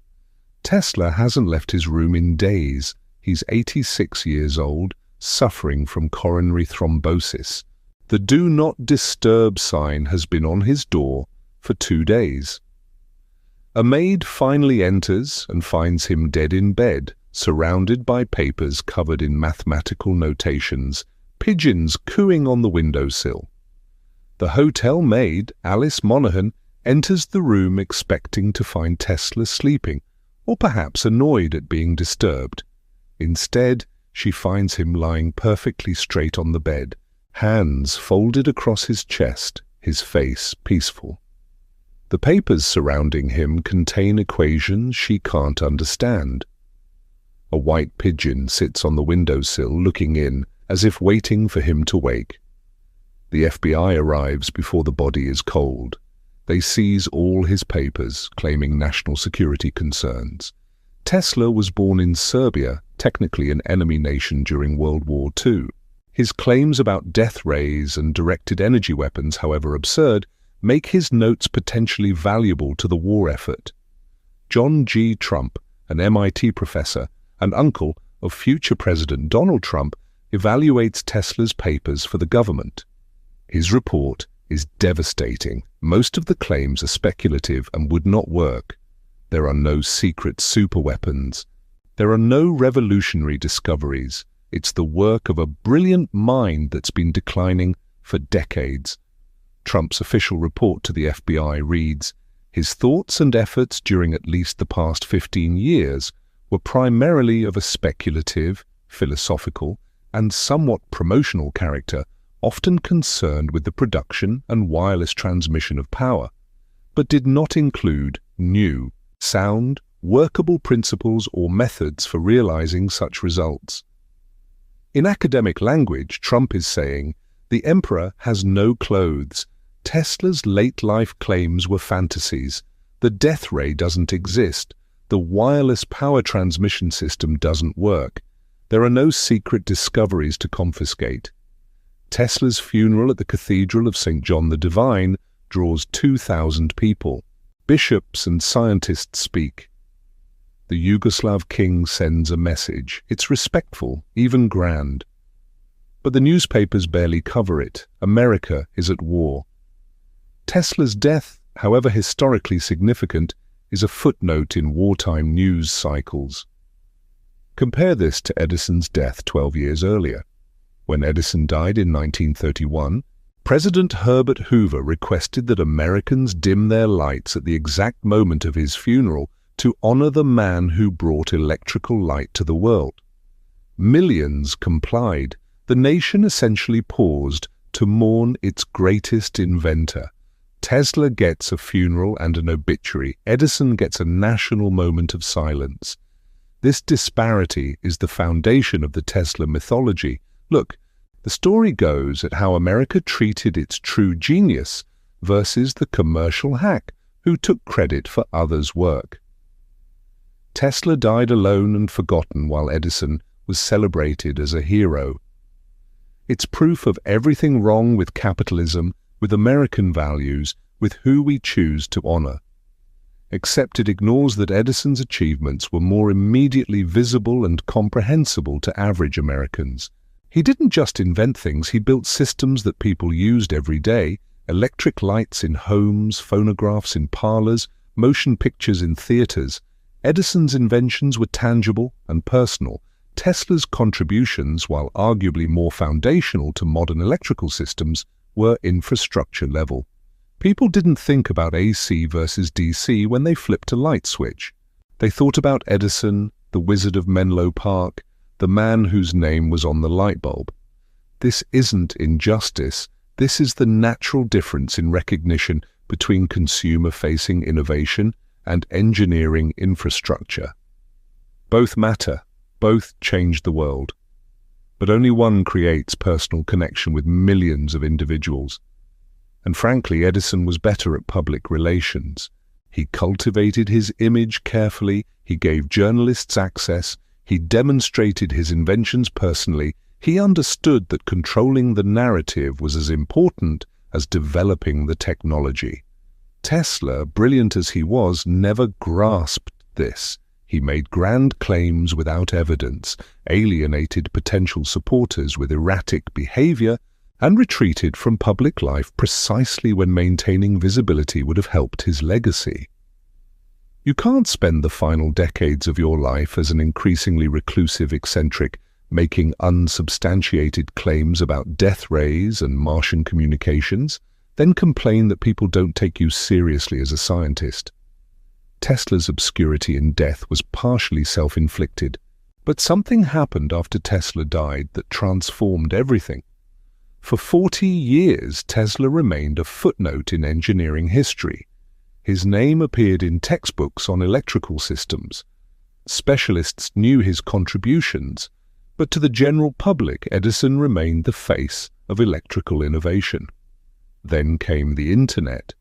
Tesla hasn't left his room in days. He's 86 years old, suffering from coronary thrombosis. The "Do Not Disturb" sign has been on his door for 2 days. A maid finally enters and finds him dead in bed, surrounded by papers covered in mathematical notations, pigeons cooing on the windowsill. The hotel maid, Alice Monaghan, enters the room expecting to find Tesla sleeping, or perhaps annoyed at being disturbed. Instead, she finds him lying perfectly straight on the bed, hands folded across his chest, his face peaceful. The papers surrounding him contain equations she can't understand. A white pigeon sits on the windowsill looking in, as if waiting for him to wake. The FBI arrives before the body is cold. They seize all his papers, claiming national security concerns. Tesla was born in Serbia, technically an enemy nation during World War II. His claims about death rays and directed energy weapons, however absurd, make his notes potentially valuable to the war effort. John G. Trump, an MIT professor and uncle of future President Donald Trump, evaluates Tesla's papers for the government. His report is devastating. Most of the claims are speculative and would not work. There are no secret superweapons. There are no revolutionary discoveries. It's the work of a brilliant mind that's been declining for decades. Trump's official report to the FBI reads, "His thoughts and efforts during at least the past 15 years were primarily of a speculative, philosophical, and somewhat promotional character, often concerned with the production and wireless transmission of power, but did not include new, sound, workable principles or methods for realizing such results. In academic language, Trump is saying, "The emperor has no clothes. Tesla's late-life claims were fantasies. The death ray doesn't exist. The wireless power transmission system doesn't work. There are no secret discoveries to confiscate." Tesla's funeral at the Cathedral of St. John the Divine draws 2,000 people. Bishops and scientists speak. The Yugoslav king sends a message. It's respectful, even grand. But the newspapers barely cover it. America is at war. Tesla's death, however historically significant, is a footnote in wartime news cycles. Compare this to Edison's death 12 years earlier. When Edison died in 1931, President Herbert Hoover requested that Americans dim their lights at the exact moment of his funeral to honor the man who brought electrical light to the world. Millions complied. The nation essentially paused to mourn its greatest inventor. Tesla gets a funeral and an obituary. Edison gets a national moment of silence. This disparity is the foundation of the Tesla mythology. Look, the story goes at how America treated its true genius versus the commercial hack who took credit for others' work. Tesla died alone and forgotten while Edison was celebrated as a hero. It's proof of everything wrong with capitalism, with American values, with who we choose to honor. Except it ignores that Edison's achievements were more immediately visible and comprehensible to average Americans. He didn't just invent things, he built systems that people used every day: electric lights in homes, phonographs in parlors, motion pictures in theaters. Edison's inventions were tangible and personal. Tesla's contributions, while arguably more foundational to modern electrical systems, were infrastructure level. People didn't think about AC versus DC when they flipped a light switch. They thought about Edison, the Wizard of Menlo Park, the man whose name was on the light bulb. This isn't injustice. This is the natural difference in recognition between consumer-facing innovation and engineering infrastructure. Both matter. Both change the world. But only one creates personal connection with millions of individuals. And frankly, Edison was better at public relations. He cultivated his image carefully, he gave journalists access, he demonstrated his inventions personally, he understood that controlling the narrative was as important as developing the technology. Tesla, brilliant as he was, never grasped this. He made grand claims without evidence, alienated potential supporters with erratic behavior, and retreated from public life precisely when maintaining visibility would have helped his legacy. You can't spend the final decades of your life as an increasingly reclusive eccentric, making unsubstantiated claims about death rays and Martian communications, then complain that people don't take you seriously as a scientist. Tesla's obscurity and death was partially self-inflicted, but something happened after Tesla died that transformed everything. For 40 years, Tesla remained a footnote in engineering history. His name appeared in textbooks on electrical systems. Specialists knew his contributions, but to the general public, Edison remained the face of electrical innovation. Then came the Internet.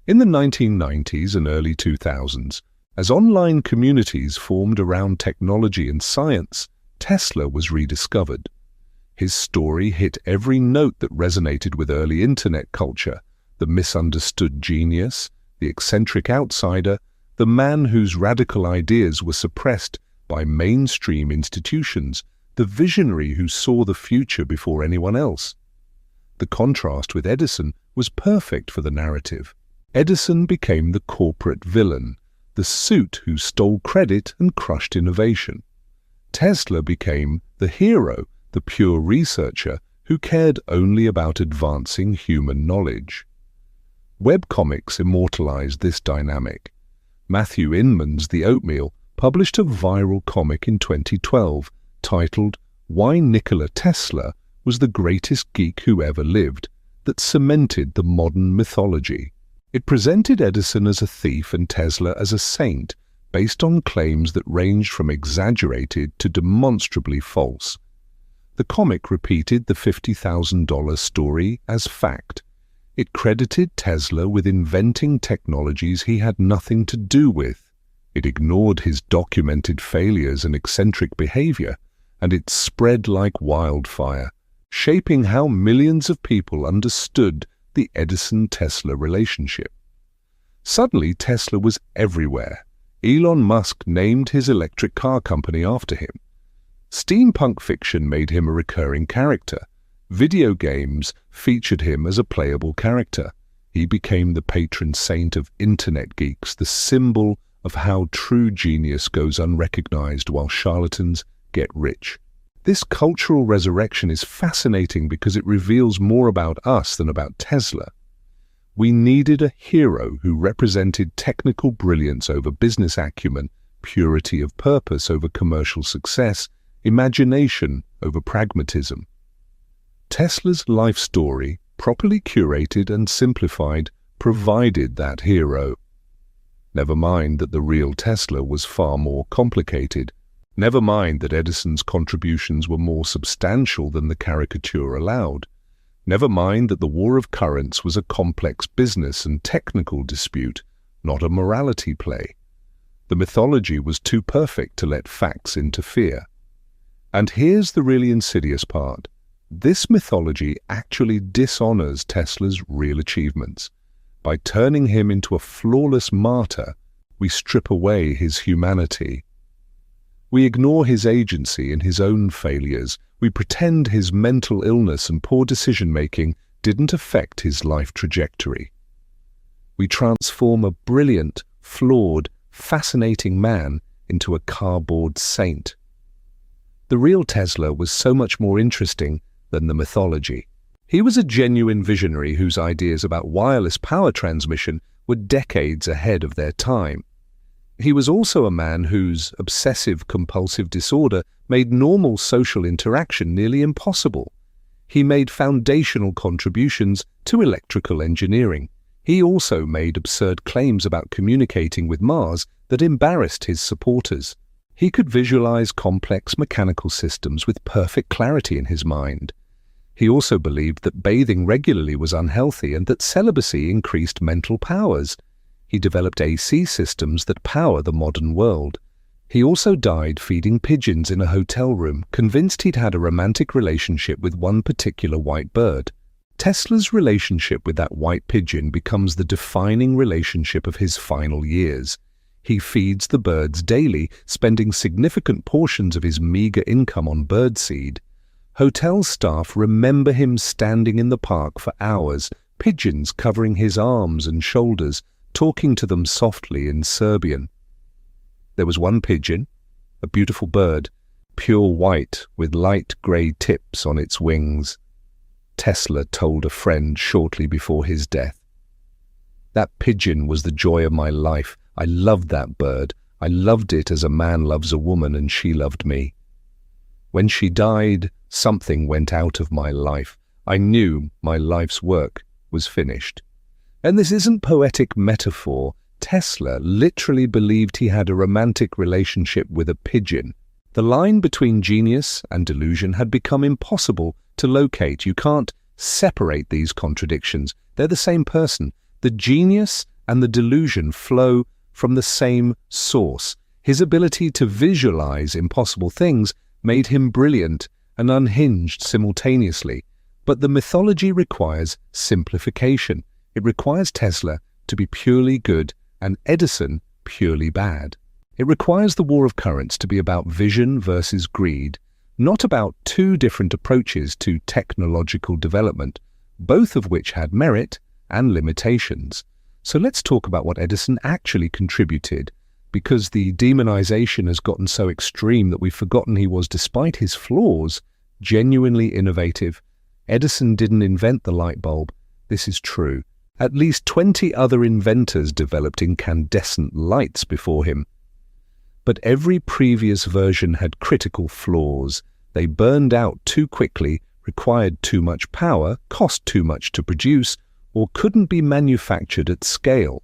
In the 1990s and early 2000s, as online communities formed around technology and science, Tesla was rediscovered. His story hit every note that resonated with early Internet culture: the misunderstood genius, the eccentric outsider, the man whose radical ideas were suppressed by mainstream institutions, the visionary who saw the future before anyone else. The contrast with Edison was perfect for the narrative. Edison became the corporate villain, the suit who stole credit and crushed innovation. Tesla became the hero, the pure researcher who cared only about advancing human knowledge. Webcomics immortalized this dynamic. Matthew Inman's The Oatmeal published a viral comic in 2012 titled "Why Nikola Tesla Was the Greatest Geek Who Ever Lived," that cemented the modern mythology. It presented Edison as a thief and Tesla as a saint, based on claims that ranged from exaggerated to demonstrably false. The comic repeated the $50,000 story as fact. It credited Tesla with inventing technologies he had nothing to do with. It ignored his documented failures and eccentric behavior, and it spread like wildfire, shaping how millions of people understood the Edison-Tesla relationship. Suddenly, Tesla was everywhere. Elon Musk named his electric car company after him. Steampunk fiction made him a recurring character. Video games featured him as a playable character. He became the patron saint of internet geeks, the symbol of how true genius goes unrecognized while charlatans get rich. This cultural resurrection is fascinating because it reveals more about us than about Tesla. We needed a hero who represented technical brilliance over business acumen, purity of purpose over commercial success, imagination over pragmatism. Tesla's life story, properly curated and simplified, provided that hero. Never mind that the real Tesla was far more complicated. Never mind that Edison's contributions were more substantial than the caricature allowed. Never mind that the war of currents was a complex business and technical dispute, not a morality play. The mythology was too perfect to let facts interfere. And here's the really insidious part. This mythology actually dishonors Tesla's real achievements. By turning him into a flawless martyr, we strip away his humanity. We ignore his agency and his own failures. We pretend his mental illness and poor decision-making didn't affect his life trajectory. We transform a brilliant, flawed, fascinating man into a cardboard saint. The real Tesla was so much more interesting than the mythology. He was a genuine visionary whose ideas about wireless power transmission were decades ahead of their time. He was also a man whose obsessive-compulsive disorder made normal social interaction nearly impossible. He made foundational contributions to electrical engineering. He also made absurd claims about communicating with Mars that embarrassed his supporters. He could visualize complex mechanical systems with perfect clarity in his mind. He also believed that bathing regularly was unhealthy and that celibacy increased mental powers. He developed AC systems that power the modern world. He also died feeding pigeons in a hotel room, convinced he'd had a romantic relationship with one particular white bird. Tesla's relationship with that white pigeon becomes the defining relationship of his final years. He feeds the birds daily, spending significant portions of his meager income on birdseed. Hotel staff remember him standing in the park for hours, pigeons covering his arms and shoulders, talking to them softly in Serbian. There was one pigeon, a beautiful bird, pure white with light grey tips on its wings. Tesla told a friend shortly before his death. That pigeon was the joy of my life. I loved that bird. I loved it as a man loves a woman, and she loved me. When she died, something went out of my life. I knew my life's work was finished. And this isn't poetic metaphor. Tesla literally believed he had a romantic relationship with a pigeon. The line between genius and delusion had become impossible to locate. You can't separate these contradictions. They're the same person. The genius and the delusion flow from the same source. His ability to visualize impossible things made him brilliant and unhinged simultaneously. But the mythology requires simplification. It requires Tesla to be purely good and Edison purely bad. It requires the war of currents to be about vision versus greed, not about two different approaches to technological development, both of which had merit and limitations. So let's talk about what Edison actually contributed, because the demonization has gotten so extreme that we've forgotten he was, despite his flaws, genuinely innovative. Edison didn't invent the light bulb. This is true. At least 20 other inventors developed incandescent lights before him. But every previous version had critical flaws. They burned out too quickly, required too much power, cost too much to produce, or couldn't be manufactured at scale.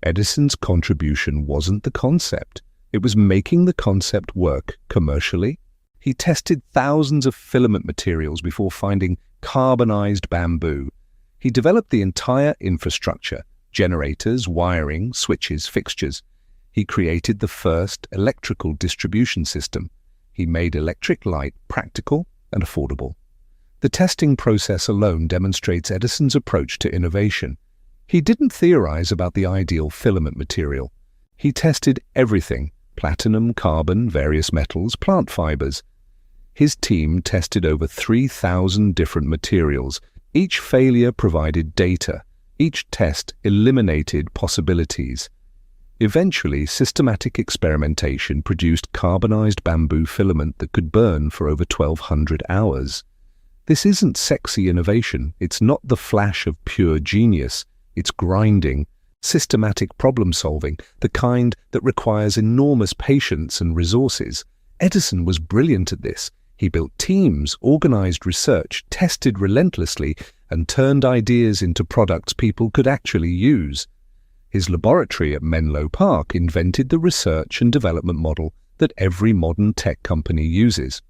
Edison's contribution wasn't the concept. It was making the concept work commercially. He tested thousands of filament materials before finding carbonized bamboo. He developed the entire infrastructure: generators, wiring, switches, fixtures. He created the first electrical distribution system. He made electric light practical and affordable. The testing process alone demonstrates Edison's approach to innovation. He didn't theorize about the ideal filament material. He tested everything: platinum, carbon, various metals, plant fibers. His team tested over 3,000 different materials. Each failure provided data. Each test eliminated possibilities. Eventually, systematic experimentation produced carbonized bamboo filament that could burn for over 1,200 hours. This isn't sexy innovation. It's not the flash of pure genius. It's grinding, systematic problem-solving, the kind that requires enormous patience and resources. Edison was brilliant at this. He built teams, organized research, tested relentlessly, and turned ideas into products people could actually use. His laboratory at Menlo Park invented the research and development model that every modern tech company uses.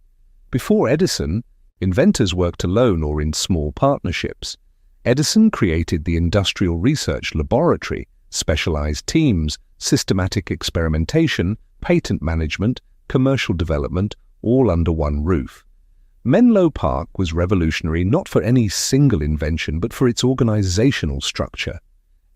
Before Edison, inventors worked alone or in small partnerships. Edison created the Industrial Research Laboratory, specialized teams, systematic experimentation, patent management, commercial development, all under one roof. Menlo Park was revolutionary not for any single invention, but for its organizational structure.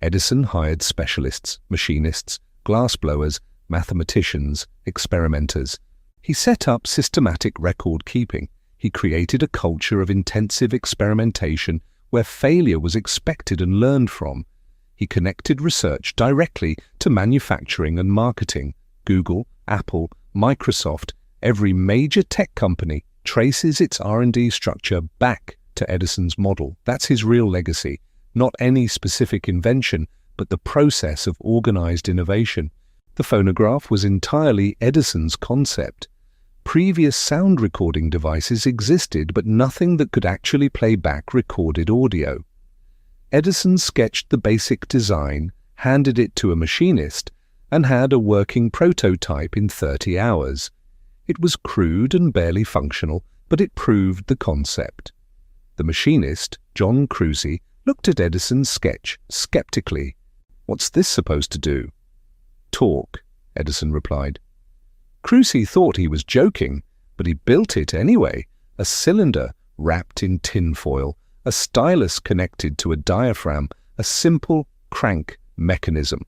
Edison hired specialists, machinists, glassblowers, mathematicians, experimenters. He set up systematic record-keeping. He created a culture of intensive experimentation where failure was expected and learned from. He connected research directly to manufacturing and marketing. Google, Apple, Microsoft, every major tech company traces its R&D structure back to Edison's model. That's his real legacy. Not any specific invention, but the process of organized innovation. The phonograph was entirely Edison's concept. Previous sound recording devices existed, but nothing that could actually play back recorded audio. Edison sketched the basic design, handed it to a machinist, and had a working prototype in 30 hours. It was crude and barely functional, but it proved the concept. The machinist, John Crucy, looked at Edison's sketch skeptically. "What's this supposed to do?" "Talk," Edison replied. Crucy thought he was joking, but he built it anyway. A cylinder wrapped in tinfoil, a stylus connected to a diaphragm, a simple crank mechanism.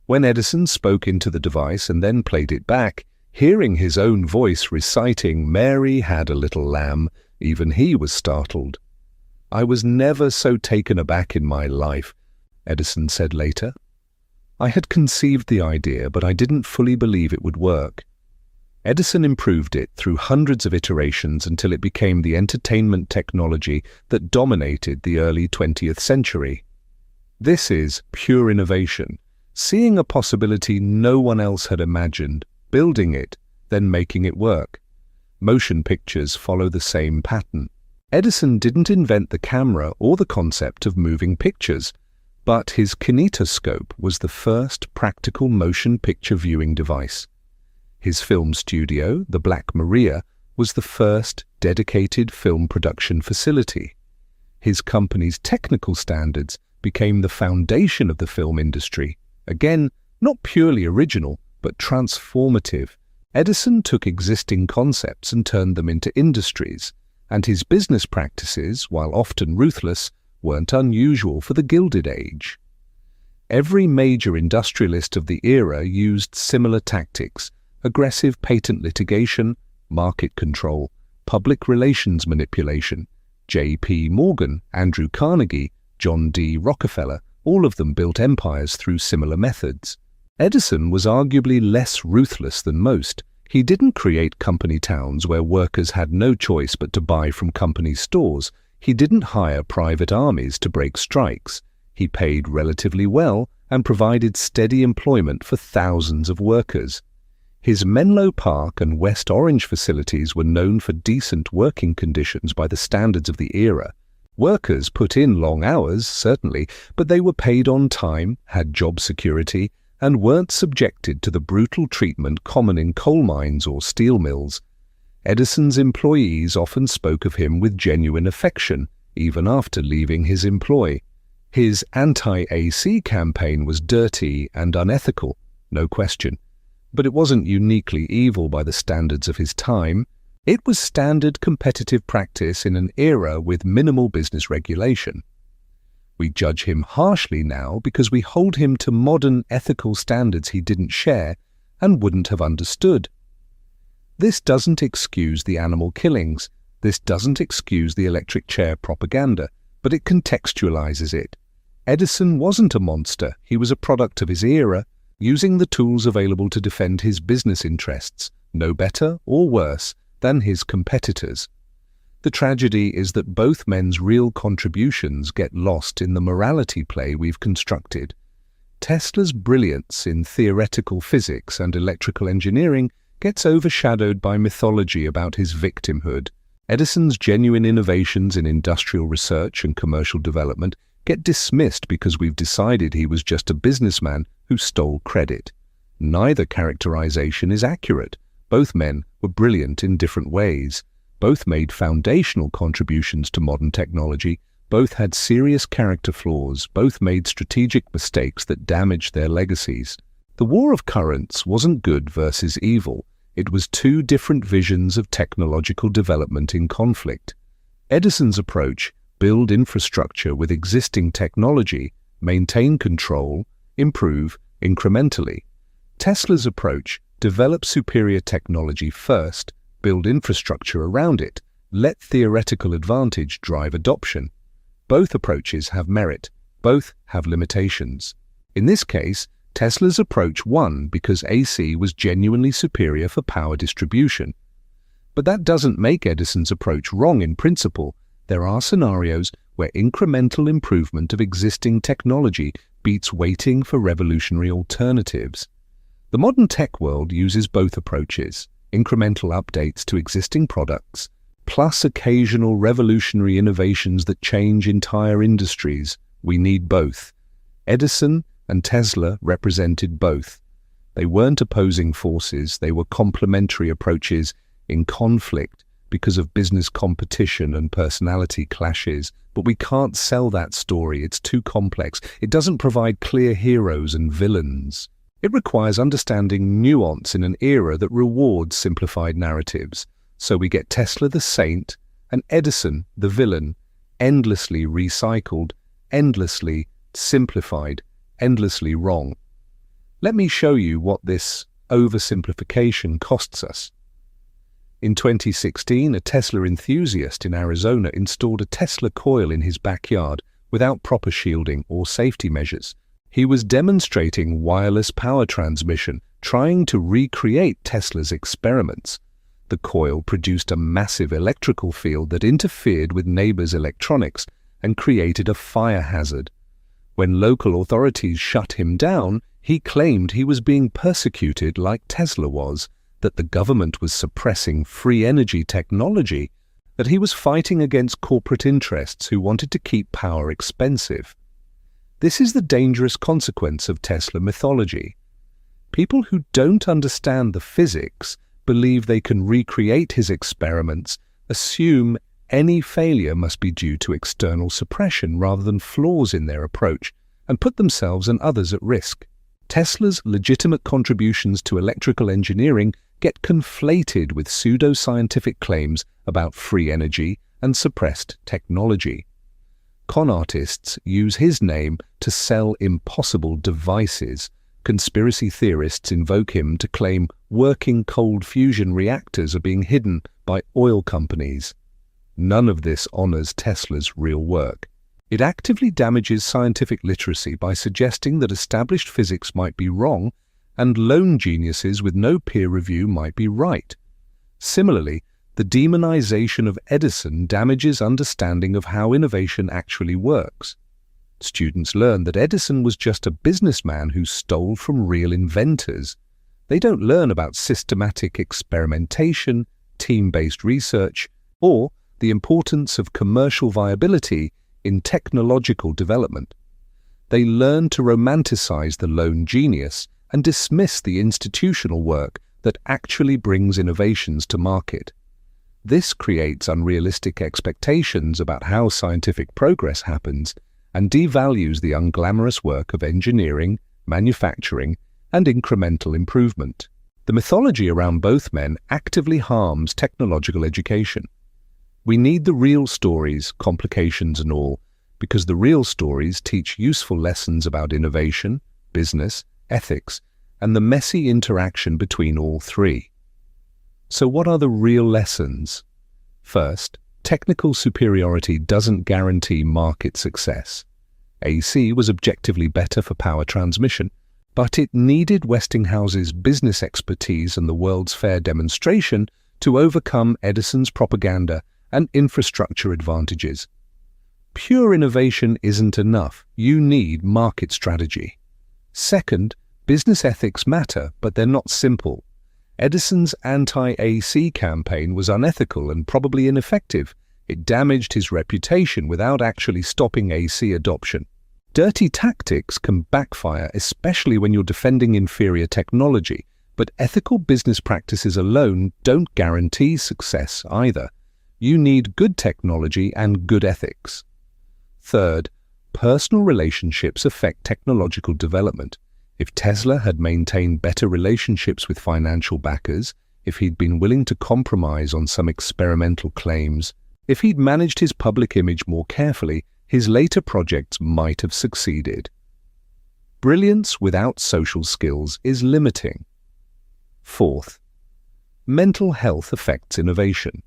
When Edison spoke into the device and then played it back, hearing his own voice reciting "Mary had a little lamb," even he was startled. "I was never so taken aback in my life," Edison said later. "I had conceived the idea, but I didn't fully believe it would work." Edison improved it through hundreds of iterations until it became the entertainment technology that dominated the early 20th century. This is pure innovation, seeing a possibility no one else had imagined, building it, then making it work. Motion pictures follow the same pattern. Edison didn't invent the camera or the concept of moving pictures, but his kinetoscope was the first practical motion picture viewing device. His film studio, the Black Maria, was the first dedicated film production facility. His company's technical standards became the foundation of the film industry. Again, not purely original, but transformative. Edison took existing concepts and turned them into industries, and his business practices, while often ruthless, weren't unusual for the Gilded Age. Every major industrialist of the era used similar tactics: aggressive patent litigation, market control, public relations manipulation. J.P. Morgan, Andrew Carnegie, John D. Rockefeller, all of them built empires through similar methods. Edison was arguably less ruthless than most. He didn't create company towns where workers had no choice but to buy from company stores. He didn't hire private armies to break strikes. He paid relatively well and provided steady employment for thousands of workers. His Menlo Park and West Orange facilities were known for decent working conditions by the standards of the era. Workers put in long hours, certainly, but they were paid on time, had job security, and weren't subjected to the brutal treatment common in coal mines or steel mills. Edison's employees often spoke of him with genuine affection, even after leaving his employ. His anti-AC campaign was dirty and unethical, no question, but it wasn't uniquely evil by the standards of his time. It was standard competitive practice in an era with minimal business regulation. We judge him harshly now because we hold him to modern ethical standards he didn't share and wouldn't have understood. This doesn't excuse the animal killings, this doesn't excuse the electric chair propaganda, but it contextualizes it. Edison wasn't a monster, he was a product of his era, using the tools available to defend his business interests, no better or worse than his competitors. The tragedy is that both men's real contributions get lost in the morality play we've constructed. Tesla's brilliance in theoretical physics and electrical engineering gets overshadowed by mythology about his victimhood. Edison's genuine innovations in industrial research and commercial development get dismissed because we've decided he was just a businessman who stole credit. Neither characterization is accurate. Both men were brilliant in different ways. Both made foundational contributions to modern technology. Both had serious character flaws. Both made strategic mistakes that damaged their legacies. The war of currents wasn't good versus evil. It was two different visions of technological development in conflict. Edison's approach: build infrastructure with existing technology, maintain control, improve incrementally. Tesla's approach: develop superior technology first, build infrastructure around it, let theoretical advantage drive adoption. Both approaches have merit, both have limitations. In this case, Tesla's approach won because AC was genuinely superior for power distribution. But that doesn't make Edison's approach wrong in principle. There are scenarios where incremental improvement of existing technology beats waiting for revolutionary alternatives. The modern tech world uses both approaches, incremental updates to existing products, plus occasional revolutionary innovations that change entire industries. We need both. Edison and Tesla represented both. They weren't opposing forces, they were complementary approaches in conflict because of business competition and personality clashes. But we can't sell that story, it's too complex. It doesn't provide clear heroes and villains. It requires understanding nuance in an era that rewards simplified narratives. So we get Tesla the saint and Edison the villain, endlessly recycled, endlessly simplified, endlessly wrong. Let me show you what this oversimplification costs us. In 2016, a Tesla enthusiast in Arizona installed a Tesla coil in his backyard without proper shielding or safety measures. He was demonstrating wireless power transmission, trying to recreate Tesla's experiments. The coil produced a massive electrical field that interfered with neighbors' electronics and created a fire hazard. When local authorities shut him down, he claimed he was being persecuted like Tesla was, that the government was suppressing free energy technology, that he was fighting against corporate interests who wanted to keep power expensive. This is the dangerous consequence of Tesla mythology. People who don't understand the physics believe they can recreate his experiments, assume any failure must be due to external suppression rather than flaws in their approach, and put themselves and others at risk. Tesla's legitimate contributions to electrical engineering get conflated with pseudo-scientific claims about free energy and suppressed technology. Con artists use his name to sell impossible devices. Conspiracy theorists invoke him to claim working cold fusion reactors are being hidden by oil companies. None of this honors Tesla's real work. It actively damages scientific literacy by suggesting that established physics might be wrong and lone geniuses with no peer review might be right. Similarly, the demonization of Edison damages understanding of how innovation actually works. Students learn that Edison was just a businessman who stole from real inventors. They don't learn about systematic experimentation, team-based research, or the importance of commercial viability in technological development. They learned to romanticize the lone genius and dismiss the institutional work that actually brings innovations to market. This creates unrealistic expectations about how scientific progress happens and devalues the unglamorous work of engineering, manufacturing, and incremental improvement. The mythology around both men actively harms technological education. We need the real stories, complications and all, because the real stories teach useful lessons about innovation, business, ethics, and the messy interaction between all three. So what are the real lessons? First, technical superiority doesn't guarantee market success. AC was objectively better for power transmission, but it needed Westinghouse's business expertise and the World's Fair demonstration to overcome Edison's propaganda and infrastructure advantages. Pure innovation isn't enough. You need market strategy. Second, business ethics matter, but they're not simple. Edison's anti-AC campaign was unethical and probably ineffective. It damaged his reputation without actually stopping AC adoption. Dirty tactics can backfire, especially when you're defending inferior technology, but ethical business practices alone don't guarantee success either. You need good technology and good ethics. Third, personal relationships affect technological development. If Tesla had maintained better relationships with financial backers, if he'd been willing to compromise on some experimental claims, if he'd managed his public image more carefully, his later projects might have succeeded. Brilliance without social skills is limiting. Fourth, mental health affects innovation.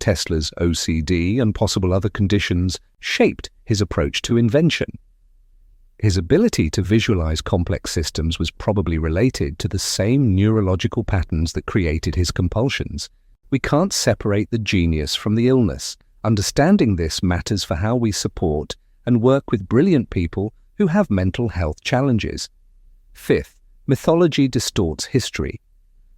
Tesla's OCD and possible other conditions shaped his approach to invention. His ability to visualize complex systems was probably related to the same neurological patterns that created his compulsions. We can't separate the genius from the illness. Understanding this matters for how we support and work with brilliant people who have mental health challenges. Fifth, mythology distorts history.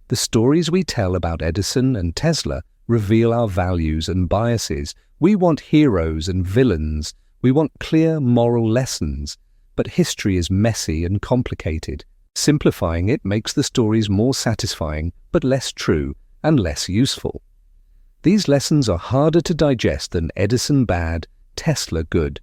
The stories we tell about Edison and Tesla reveal our values and biases. We want heroes and villains. We want clear moral lessons. But history is messy and complicated. Simplifying it makes the stories more satisfying, but less true and less useful. These lessons are harder to digest than Edison bad, Tesla good.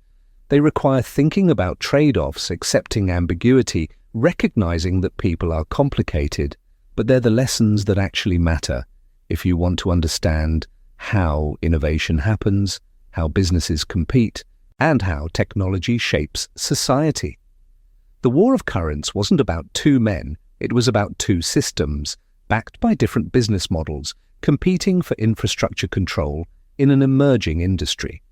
They require thinking about trade-offs, accepting ambiguity, recognizing that people are complicated, but they're the lessons that actually matter if you want to understand how innovation happens, how businesses compete, and how technology shapes society. The war of currents wasn't about two men, it was about two systems, backed by different business models, competing for infrastructure control in an emerging industry.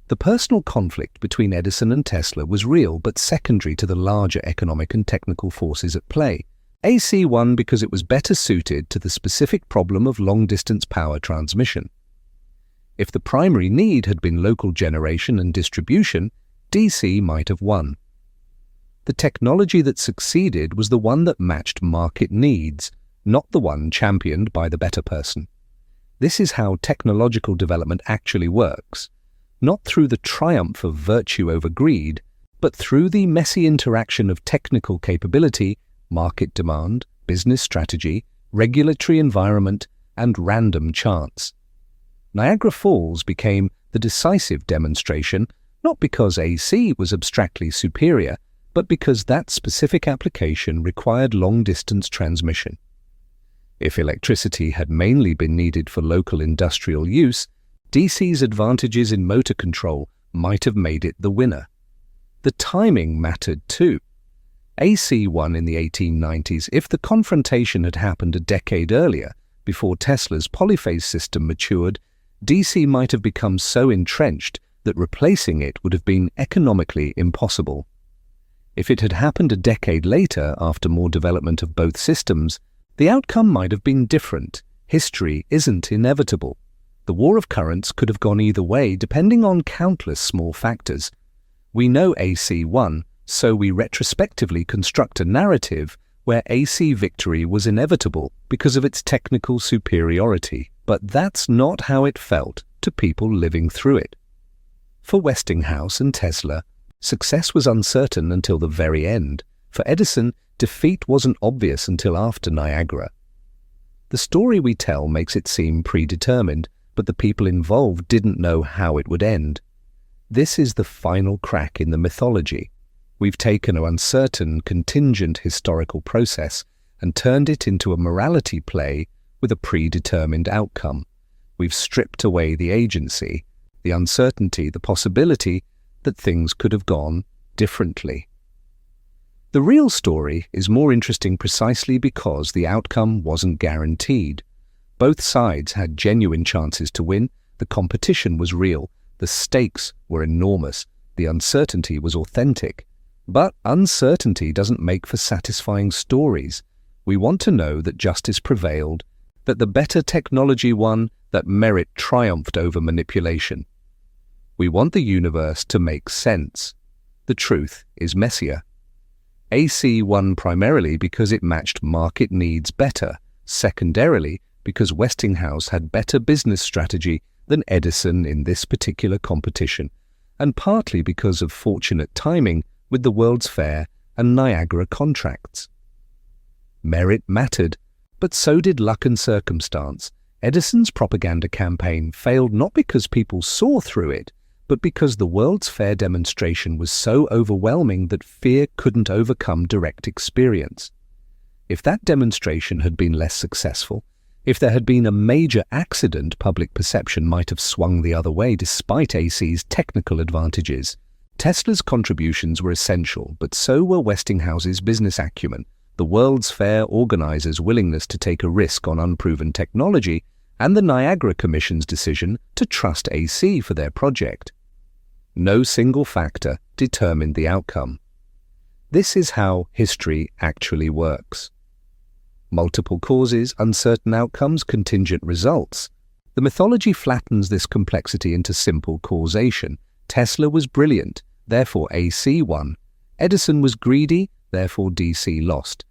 The personal conflict between Edison and Tesla was real but secondary to the larger economic and technical forces at play. AC won because it was better suited to the specific problem of long-distance power transmission. If the primary need had been local generation and distribution, DC might have won. The technology that succeeded was the one that matched market needs, not the one championed by the better person. This is how technological development actually works, not through the triumph of virtue over greed, but through the messy interaction of technical capability, market demand, business strategy, regulatory environment, and random chance. Niagara Falls became the decisive demonstration, not because AC was abstractly superior, but because that specific application required long-distance transmission. If electricity had mainly been needed for local industrial use, DC's advantages in motor control might have made it the winner. The timing mattered too. AC won in the 1890s if the confrontation had happened a decade earlier, before Tesla's polyphase system matured. DC might have become so entrenched that replacing it would have been economically impossible. If it had happened a decade later, after more development of both systems, the outcome might have been different. History isn't inevitable. The war of currents could have gone either way depending on countless small factors. We know AC won, so we retrospectively construct a narrative where AC victory was inevitable because of its technical superiority. But that's not how it felt. to people living through it. For Westinghouse and Tesla, success was uncertain until the very end. For Edison, defeat wasn't obvious until after Niagara. The story we tell makes it seem predetermined, but the people involved didn't know how it would end. This is the final crack in the mythology. We've taken an uncertain, contingent historical process and turned it into a morality play with a predetermined outcome. We've stripped away the agency, the uncertainty, the possibility that things could have gone differently. The real story is more interesting precisely because the outcome wasn't guaranteed. Both sides had genuine chances to win, the competition was real, the stakes were enormous, the uncertainty was authentic. But uncertainty doesn't make for satisfying stories. We want to know that justice prevailed, that the better technology won, that merit triumphed over manipulation. We want the universe to make sense. The truth is messier. AC won primarily because it matched market needs better, secondarily because Westinghouse had better business strategy than Edison in this particular competition, and partly because of fortunate timing with the World's Fair and Niagara contracts. Merit mattered, but so did luck and circumstance. Edison's propaganda campaign failed not because people saw through it, but because the World's Fair demonstration was so overwhelming that fear couldn't overcome direct experience. If that demonstration had been less successful, if there had been a major accident, public perception might have swung the other way despite AC's technical advantages. Tesla's contributions were essential, but so were Westinghouse's business acumen, the World's Fair organizers' willingness to take a risk on unproven technology, and the Niagara Commission's decision to trust AC for their project. No single factor determined the outcome. This is how history actually works. Multiple causes, uncertain outcomes, contingent results. The mythology flattens this complexity into simple causation. Tesla was brilliant, therefore AC won. Edison was greedy, therefore DC lost.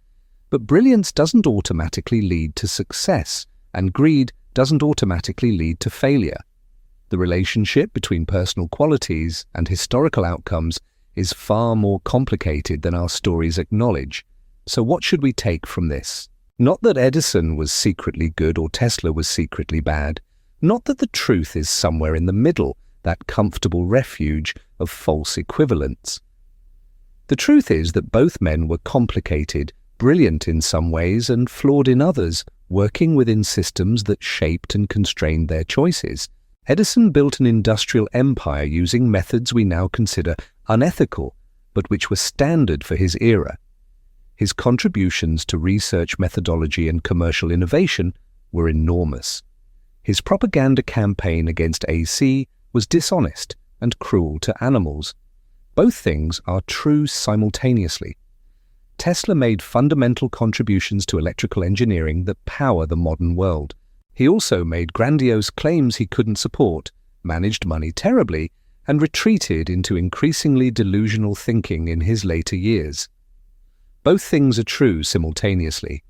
But brilliance doesn't automatically lead to success, and greed doesn't automatically lead to failure. The relationship between personal qualities and historical outcomes is far more complicated than our stories acknowledge. So what should we take from this? Not that Edison was secretly good or Tesla was secretly bad. Not that the truth is somewhere in the middle, that comfortable refuge of false equivalence. The truth is that both men were complicated, brilliant in some ways and flawed in others, working within systems that shaped and constrained their choices. Edison built an industrial empire using methods we now consider unethical, but which were standard for his era. His contributions to research methodology and commercial innovation were enormous. His propaganda campaign against AC was dishonest and cruel to animals. Both things are true simultaneously. Tesla made fundamental contributions to electrical engineering that power the modern world. He also made grandiose claims he couldn't support, managed money terribly, and retreated into increasingly delusional thinking in his later years. Both things are true simultaneously.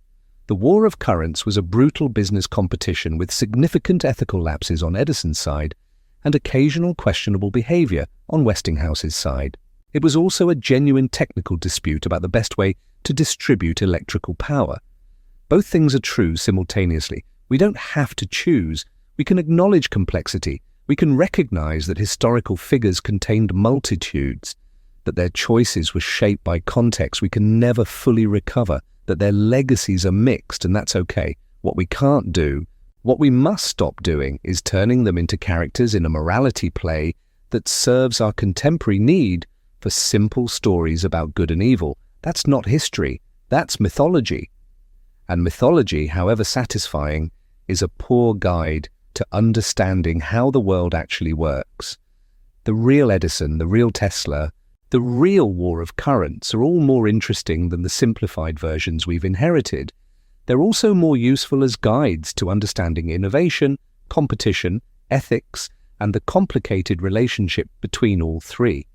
The war of currents was a brutal business competition with significant ethical lapses on Edison's side and occasional questionable behavior on Westinghouse's side. It was also a genuine technical dispute about the best way to distribute electrical power. Both things are true simultaneously. We don't have to choose. We can acknowledge complexity. We can recognize that historical figures contained multitudes, that their choices were shaped by context we can never fully recover, that their legacies are mixed, and that's okay. What we can't do, what we must stop doing, is turning them into characters in a morality play that serves our contemporary need for simple stories about good and evil. That's not history, that's mythology. And mythology, however satisfying, is a poor guide to understanding how the world actually works. The real Edison, the real Tesla, the real war of currents are all more interesting than the simplified versions we've inherited. They're also more useful as guides to understanding innovation, competition, ethics, and the complicated relationship between all three.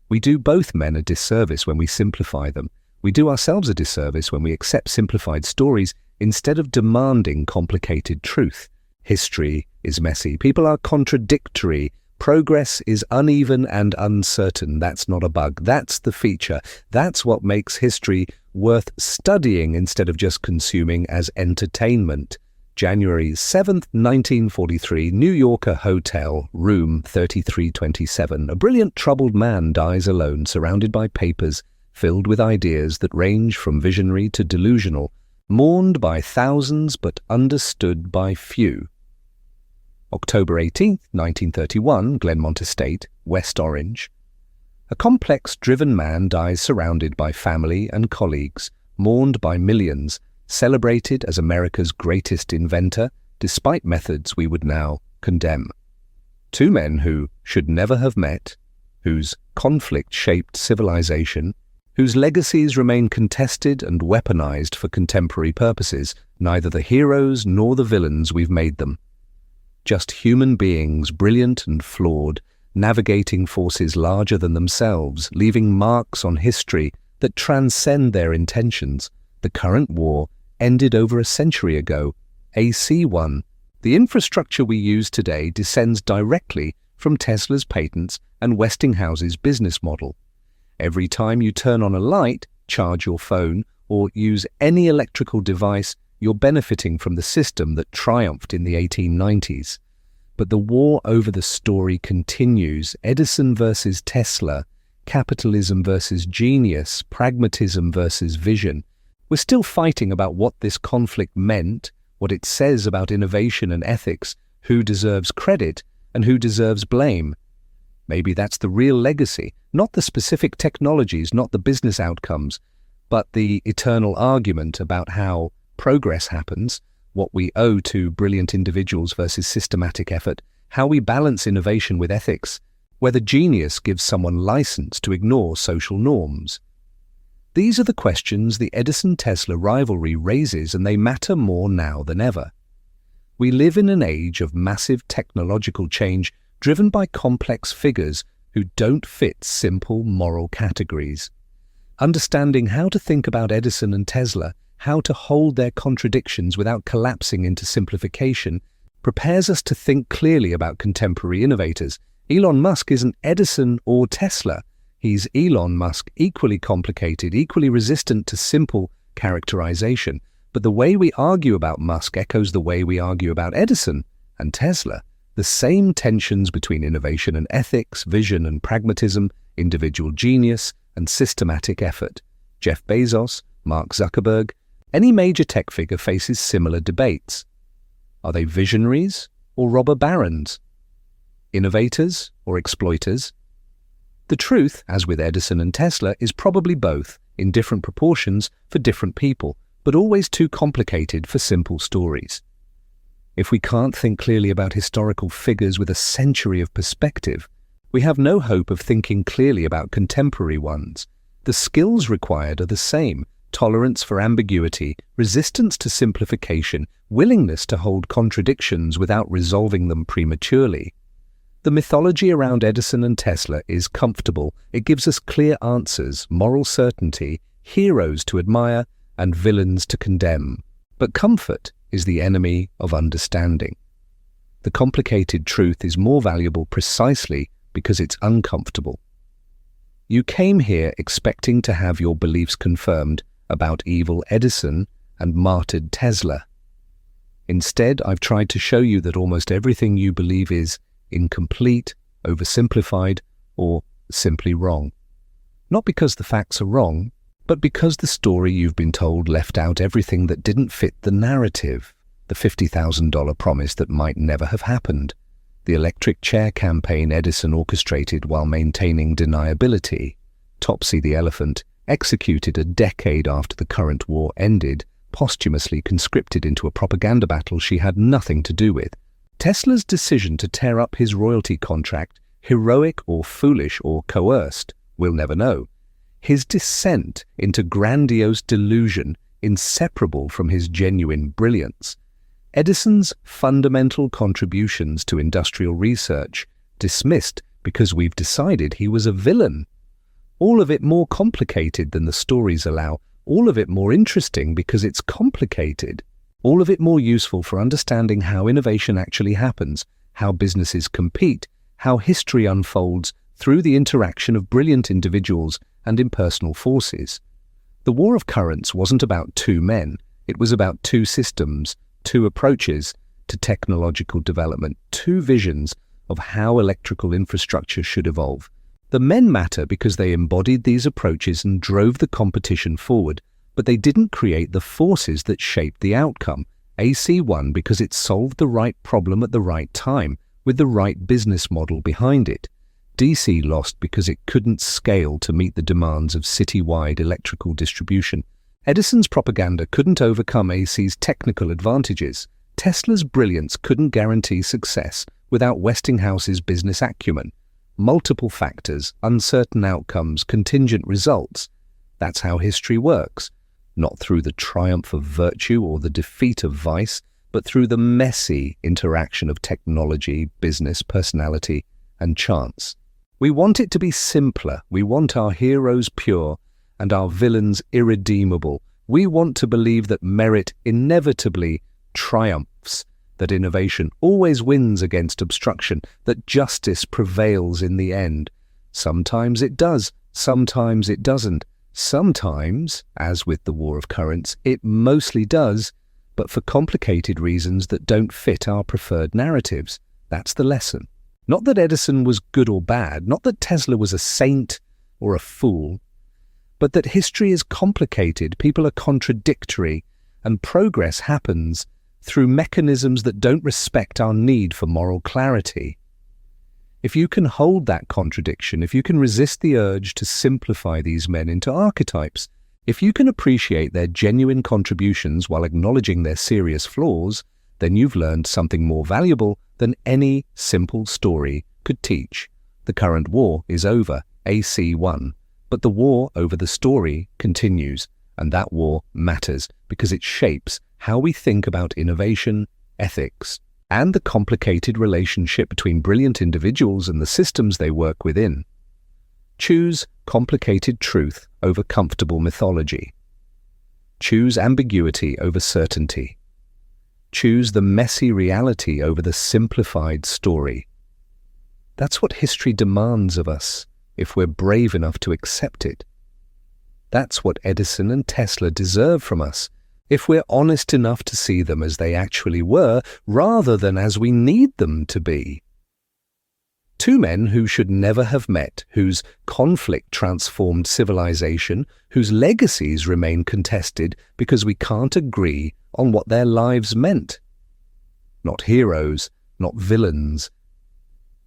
We do both men a disservice when we simplify them. We do ourselves a disservice when we accept simplified stories instead of demanding complicated truth. History is messy. People are contradictory. Progress is uneven and uncertain. That's not a bug. That's the feature. That's what makes history worth studying instead of just consuming as entertainment. January 7th, 1943, New Yorker hotel, room 3327. A brilliant troubled man dies alone, surrounded by papers filled with ideas that range from visionary to delusional, mourned by thousands but understood by few. October 18th, 1931, Glenmont Estate, West Orange. A complex, driven man dies surrounded by family and colleagues, mourned by millions, celebrated as America's greatest inventor, despite methods we would now condemn. Two men who should never have met, whose conflict shaped civilization, whose legacies remain contested and weaponized for contemporary purposes, neither the heroes nor the villains we've made them. Just human beings, brilliant and flawed, navigating forces larger than themselves, leaving marks on history that transcend their intentions. The current war ended over a century ago. AC 1. The infrastructure we use today descends directly from Tesla's patents and Westinghouse's business model. Every time you turn on a light, charge your phone, or use any electrical device, you're benefiting from the system that triumphed in the 1890s. But the war over the story continues. Edison versus Tesla, capitalism versus genius, pragmatism versus vision. We're still fighting about what this conflict meant, what it says about innovation and ethics, who deserves credit and who deserves blame. Maybe that's the real legacy, not the specific technologies, not the business outcomes, but the eternal argument about how progress happens, what we owe to brilliant individuals versus systematic effort, how we balance innovation with ethics, whether genius gives someone license to ignore social norms. These are the questions the Edison-Tesla rivalry raises, and they matter more now than ever. We live in an age of massive technological change driven by complex figures who don't fit simple moral categories. Understanding how to think about Edison and Tesla, how to hold their contradictions without collapsing into simplification, prepares us to think clearly about contemporary innovators. Elon Musk isn't Edison or Tesla. He's Elon Musk, equally complicated, equally resistant to simple characterization. But the way we argue about Musk echoes the way we argue about Edison and Tesla. The same tensions between innovation and ethics, vision and pragmatism, individual genius and systematic effort. Jeff Bezos, Mark Zuckerberg, any major tech figure faces similar debates. Are they visionaries or robber barons? Innovators or exploiters? The truth, as with Edison and Tesla, is probably both, in different proportions for different people, but always too complicated for simple stories. If we can't think clearly about historical figures with a century of perspective, we have no hope of thinking clearly about contemporary ones. The skills required are the same: tolerance for ambiguity, resistance to simplification, willingness to hold contradictions without resolving them prematurely. The mythology around Edison and Tesla is comfortable. It gives us clear answers, moral certainty, heroes to admire, and villains to condemn. But comfort is the enemy of understanding. The complicated truth is more valuable precisely because it's uncomfortable. You came here expecting to have your beliefs confirmed about evil Edison and martyred Tesla. Instead, I've tried to show you that almost everything you believe is incomplete, oversimplified, or simply wrong. Not because the facts are wrong, but because the story you've been told left out everything that didn't fit the narrative. The $50,000 promise that might never have happened. The electric chair campaign Edison orchestrated while maintaining deniability. Topsy the elephant, executed a decade after the current war ended, posthumously conscripted into a propaganda battle she had nothing to do with. Tesla's decision to tear up his royalty contract, heroic or foolish or coerced, we'll never know. His descent into grandiose delusion, inseparable from his genuine brilliance. Edison's fundamental contributions to industrial research, dismissed because we've decided he was a villain. All of it more complicated than the stories allow, all of it more interesting because it's complicated. all of it more useful for understanding how innovation actually happens, how businesses compete, how history unfolds through the interaction of brilliant individuals and impersonal forces. The War of Currents wasn't about two men, it was about two systems, two approaches to technological development, two visions of how electrical infrastructure should evolve. The men matter because they embodied these approaches and drove the competition forward, but they didn't create the forces that shaped the outcome. AC won because it solved the right problem at the right time, with the right business model behind it. DC lost because it couldn't scale to meet the demands of citywide electrical distribution. Edison's propaganda couldn't overcome AC's technical advantages. Tesla's brilliance couldn't guarantee success without Westinghouse's business acumen. Multiple factors, uncertain outcomes, contingent results. That's how history works. Not through the triumph of virtue or the defeat of vice, but through the messy interaction of technology, business, personality, and chance. We want it to be simpler. We want our heroes pure and our villains irredeemable. We want to believe that merit inevitably triumphs, that innovation always wins against obstruction, that justice prevails in the end. Sometimes it does, sometimes it doesn't. Sometimes, as with the War of Currents, it mostly does, but for complicated reasons that don't fit our preferred narratives. That's the lesson. Not that Edison was good or bad, not that Tesla was a saint or a fool, but that history is complicated, people are contradictory, and progress happens through mechanisms that don't respect our need for moral clarity. If you can hold that contradiction, if you can resist the urge to simplify these men into archetypes, if you can appreciate their genuine contributions while acknowledging their serious flaws, then you've learned something more valuable than any simple story could teach. The current war is over, AC won, but the war over the story continues, and that war matters because it shapes how we think about innovation, ethics, and the complicated relationship between brilliant individuals and the systems they work within. Choose complicated truth over comfortable mythology. Choose ambiguity over certainty. Choose the messy reality over the simplified story. That's what history demands of us, if we're brave enough to accept it. That's what Edison and Tesla deserve from us, if we're honest enough to see them as they actually were, rather than as we need them to be. Two men who should never have met, whose conflict transformed civilization, whose legacies remain contested because we can't agree on what their lives meant. Not heroes, not villains.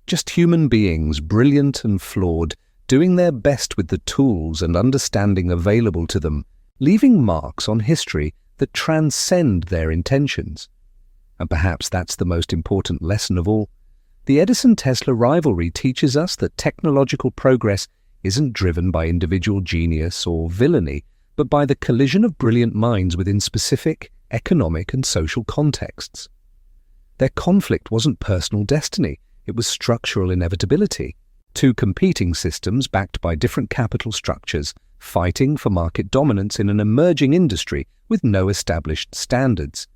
Just human beings, brilliant and flawed, doing their best with the tools and understanding available to them, leaving marks on history that transcend their intentions. And perhaps that's the most important lesson of all. The Edison-Tesla rivalry teaches us that technological progress isn't driven by individual genius or villainy, but by the collision of brilliant minds within specific economic and social contexts. Their conflict wasn't personal destiny, it was structural inevitability. Two competing systems backed by different capital structures, fighting for market dominance in an emerging industry with no established standards.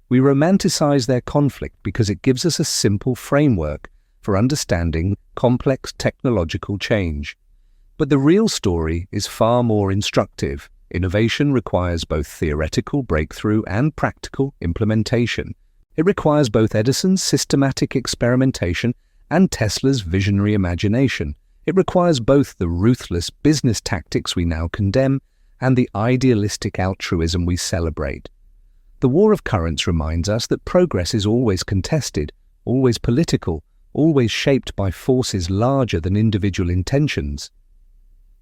We romanticize their conflict because it gives us a simple framework for understanding complex technological change. But the real story is far more instructive. Innovation requires both theoretical breakthrough and practical implementation. It requires both Edison's systematic experimentation and Tesla's visionary imagination. It requires both the ruthless business tactics we now condemn and the idealistic altruism we celebrate. The War of Currents reminds us that progress is always contested, always political, always shaped by forces larger than individual intentions.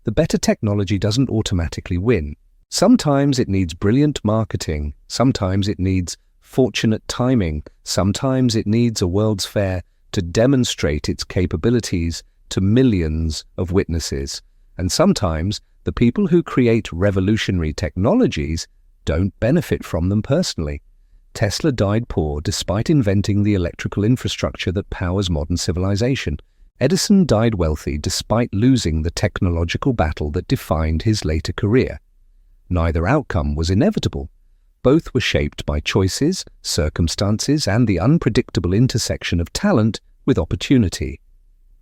The better technology doesn't automatically win. Sometimes it needs brilliant marketing, sometimes it needs fortunate timing, sometimes it needs a World's Fair to demonstrate its capabilities to millions of witnesses, and sometimes the people who create revolutionary technologies don't benefit from them personally. Tesla died poor despite inventing the electrical infrastructure that powers modern civilization. Edison died wealthy despite losing the technological battle that defined his later career. Neither outcome was inevitable, both were shaped by choices, circumstances, and the unpredictable intersection of talent with opportunity.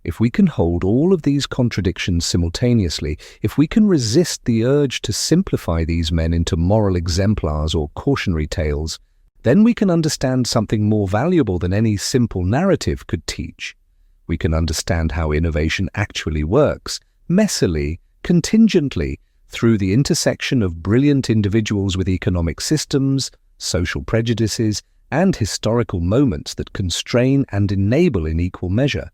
If we can hold all of these contradictions simultaneously, if we can resist the urge to simplify these men into moral exemplars or cautionary tales, then we can understand something more valuable than any simple narrative could teach. We can understand how innovation actually works, messily, contingently, through the intersection of brilliant individuals with economic systems, social prejudices, and historical moments that constrain and enable in equal measure.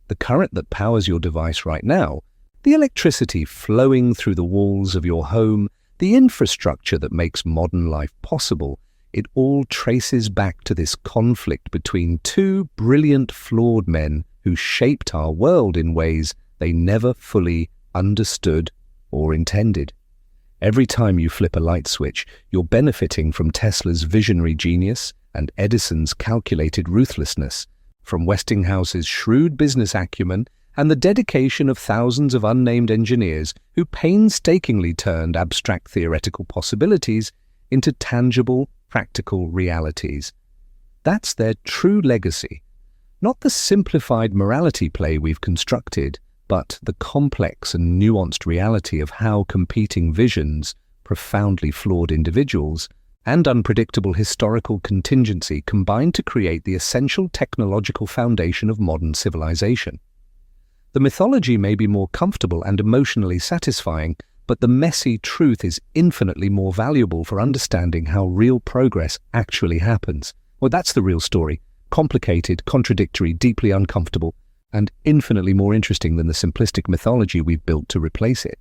The current that powers your device right now, the electricity flowing through the walls of your home, the infrastructure that makes modern life possible, it all traces back to this conflict between two brilliant, flawed men who shaped our world in ways they never fully understood or intended. Every time you flip a light switch, you're benefiting from Tesla's visionary genius and Edison's calculated ruthlessness, from Westinghouse's shrewd business acumen and the dedication of thousands of unnamed engineers who painstakingly turned abstract theoretical possibilities into tangible, practical realities. That's their true legacy. Not the simplified morality play we've constructed, but the complex and nuanced reality of how competing visions, profoundly flawed individuals, and unpredictable historical contingency combine to create the essential technological foundation of modern civilization. The mythology may be more comfortable and emotionally satisfying, but the messy truth is infinitely more valuable for understanding how real progress actually happens. Well, that's the real story. Complicated, contradictory, deeply uncomfortable, and infinitely more interesting than the simplistic mythology we've built to replace it.